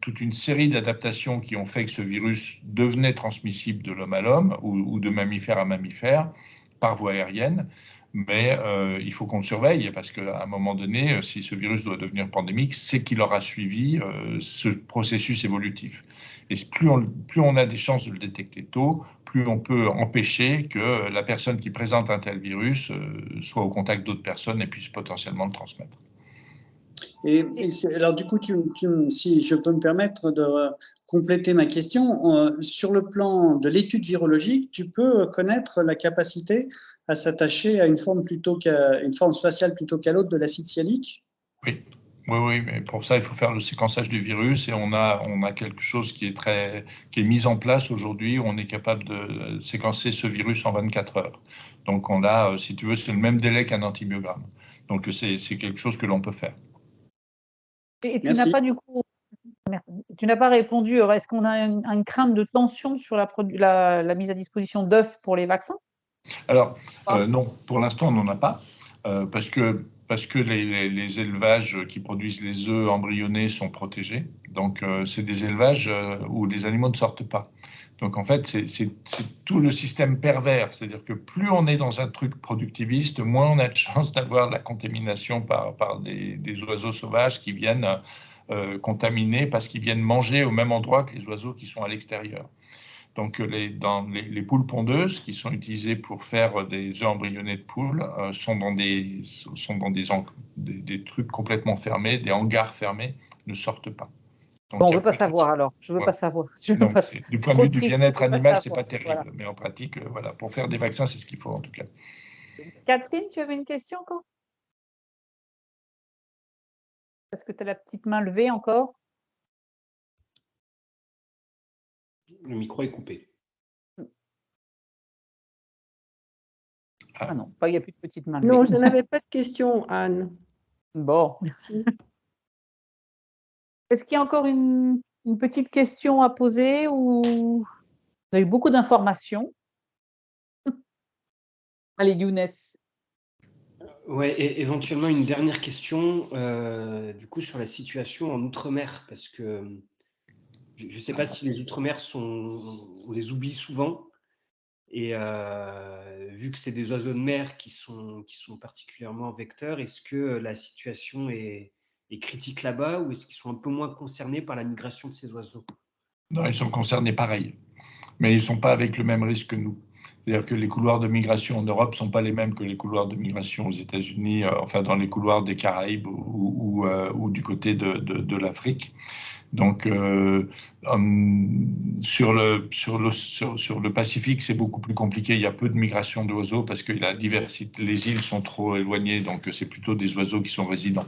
toute une série d'adaptations qui ont fait que ce virus devenait transmissible de l'homme à l'homme ou de mammifère à mammifère par voie aérienne. Mais il faut qu'on le surveille, parce qu'à un moment donné, si ce virus doit devenir pandémique, c'est qu'il aura suivi ce processus évolutif. Et plus on a des chances de le détecter tôt, plus on peut empêcher que la personne qui présente un tel virus soit au contact d'autres personnes et puisse potentiellement le transmettre. Et alors du coup, si je peux me permettre de compléter ma question, sur le plan de l'étude virologique, tu peux connaître la capacité à s'attacher à une forme spatiale plutôt qu'à l'autre de l'acide sialique? Oui, mais pour ça, il faut faire le séquençage du virus et on a quelque chose qui est mis en place aujourd'hui. On est capable de séquencer ce virus en 24 heures. Donc on a, si tu veux, c'est le même délai qu'un antibiogramme. Donc c'est quelque chose que l'on peut faire. Et tu n'as pas du coup Tu n'as pas répondu. Est-ce qu'on a une crainte de tension sur la mise à disposition d'œufs pour les vaccins? Alors, non, pour l'instant, on n'en a pas, parce que les élevages qui produisent les œufs embryonnés sont protégés. Donc, c'est des élevages où les animaux ne sortent pas. Donc, en fait, c'est tout le système pervers. C'est-à-dire que plus on est dans un truc productiviste, moins on a de chances d'avoir de la contamination par des oiseaux sauvages qui viennent contaminer parce qu'ils viennent manger au même endroit que les oiseaux qui sont à l'extérieur. Donc, les poules pondeuses qui sont utilisées pour faire des œufs embryonnés de poules sont dans des trucs complètement fermés, des hangars fermés, ne sortent pas. Donc, bon, on ne veut pas savoir alors. Je ne veux pas savoir. Donc, du point de vue du bien-être animal, ce n'est pas terrible. Voilà. Mais en pratique, voilà, pour faire des vaccins, c'est ce qu'il faut en tout cas. Catherine, tu avais une question encore? Est-ce que tu as la petite main levée encore? Le micro est coupé. Ah non, il n'y a plus de petite main levée. Non, je n'avais pas de question, Anne. Bon. Merci. Est-ce qu'il y a encore une petite question à poser ou on a eu beaucoup d'informations? Allez, Younes. Ouais, et éventuellement une dernière question, du coup, sur la situation en Outre-mer, parce que je ne sais pas si les Outre-mer on les oublie souvent, et vu que c'est des oiseaux de mer qui sont particulièrement vecteurs, est-ce que la situation est critique là-bas, ou est-ce qu'ils sont un peu moins concernés par la migration de ces oiseaux? Non, ils sont concernés pareil, mais ils ne sont pas avec le même risque que nous. C'est-à-dire que les couloirs de migration en Europe ne sont pas les mêmes que les couloirs de migration aux États-Unis, enfin dans les couloirs des Caraïbes ou du côté de l'Afrique. Donc, sur le Pacifique, c'est beaucoup plus compliqué. Il y a peu de migration d'oiseaux parce que la diversité, les îles sont trop éloignées, donc c'est plutôt des oiseaux qui sont résidents.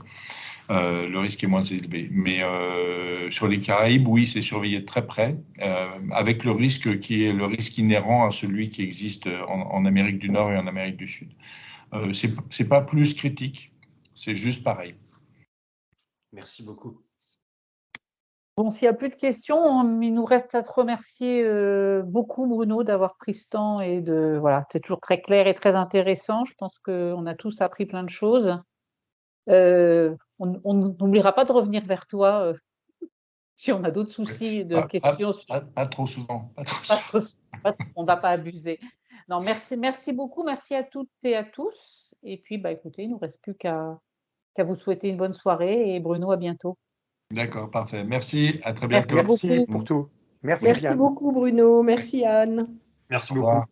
Le risque est moins élevé. Mais sur les Caraïbes, oui, c'est surveillé de très près, avec le risque qui est le risque inhérent à celui qui existe en Amérique du Nord et en Amérique du Sud. C'est pas plus critique, c'est juste pareil. Merci beaucoup. Bon, s'il n'y a plus de questions, il nous reste à te remercier beaucoup, Bruno, d'avoir pris ce temps et voilà, c'est toujours très clair et très intéressant. Je pense qu'on a tous appris plein de choses. On n'oubliera pas de revenir vers toi si on a d'autres soucis, de questions. Pas trop souvent. On ne va pas abuser. Non, merci beaucoup. Merci à toutes et à tous. Et puis, écoutez, il ne nous reste plus qu'à vous souhaiter une bonne soirée. Et Bruno, à bientôt. D'accord, parfait. Merci, à très bientôt. Merci pour tout. Merci beaucoup, Bruno. Merci, Anne. Merci beaucoup.